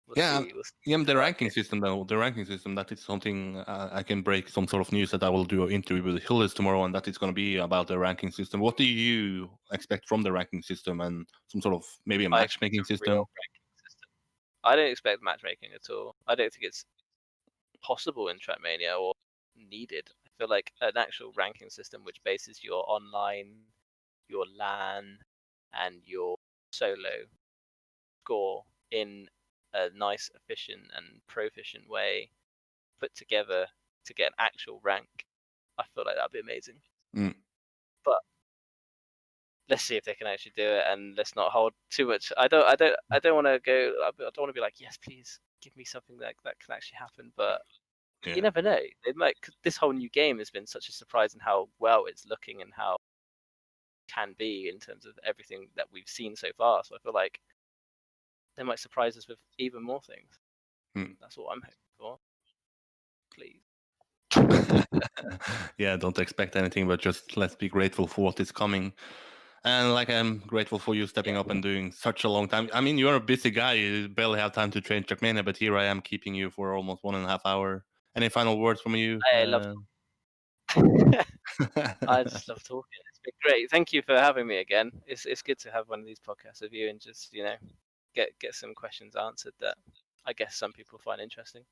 We'll see. The ranking system, though. The ranking system, that is something I can break some sort of news that I will do an interview with Hillis tomorrow, and that is going to be about the ranking system. What do you expect from the ranking system, and some sort of maybe a matchmaking system? I don't expect matchmaking at all. I don't think it's possible in Trackmania or needed. I feel like an actual ranking system which bases your online your LAN and your solo score in a nice, efficient, and proficient way put together to get an actual rank, I feel like that'd be amazing. But let's see if they can actually do it, and let's not hold too much. I don't want to go. I don't want to be like, yes, please give me something that can actually happen. But you never know. It might. 'Cause this whole new game has been such a surprise in how well it's looking and how it can be in terms of everything that we've seen so far. So I feel like they might surprise us with even more things. That's what I'm hoping for. Please. Yeah, don't expect anything, but just let's be grateful for what is coming. And like, I'm grateful for you stepping up and doing such a long time. I mean, you're a busy guy. You barely have time to train Trackmania, but here I am keeping you for almost 1.5 hours. Any final words from you? I love. I just love talking. It's been great. Thank you for having me again. It's good to have one of these podcasts with you and just get some questions answered that I guess some people find interesting.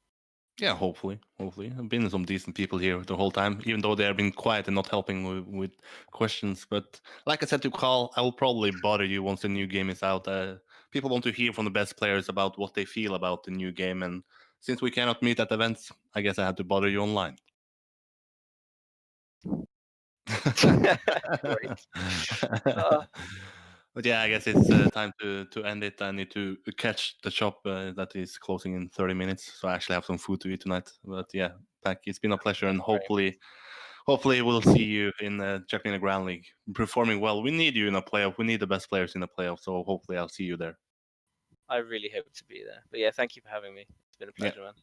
Yeah, hopefully. I've been some decent people here the whole time, even though they have been quiet and not helping with questions. But like I said to Carl, I will probably bother you once the new game is out. People want to hear from the best players about what they feel about the new game. And since we cannot meet at events, I guess I have to bother you online. Great. But yeah, I guess it's time to end it. I need to catch the shop that is closing in 30 minutes, so I actually have some food to eat tonight. But yeah, Pack, it's been a pleasure, and hopefully we'll see you in Jack in the Grand League performing well. We need you in a playoff. We need the best players in the playoff, so hopefully I'll see you there. I really hope to be there. But yeah, thank you for having me. It's been a pleasure, man.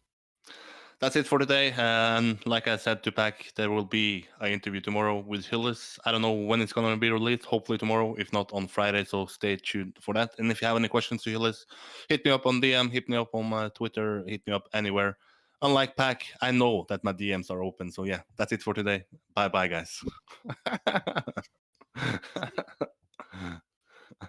That's it for today. And like I said to Pack, there will be an interview tomorrow with Hillis. I don't know when it's going to be released. Hopefully tomorrow, if not on Friday. So stay tuned for that. And if you have any questions to Hillis, hit me up on DM, hit me up on my Twitter, hit me up anywhere. Unlike Pack, I know that my DMs are open. So yeah, that's it for today. Bye-bye, guys.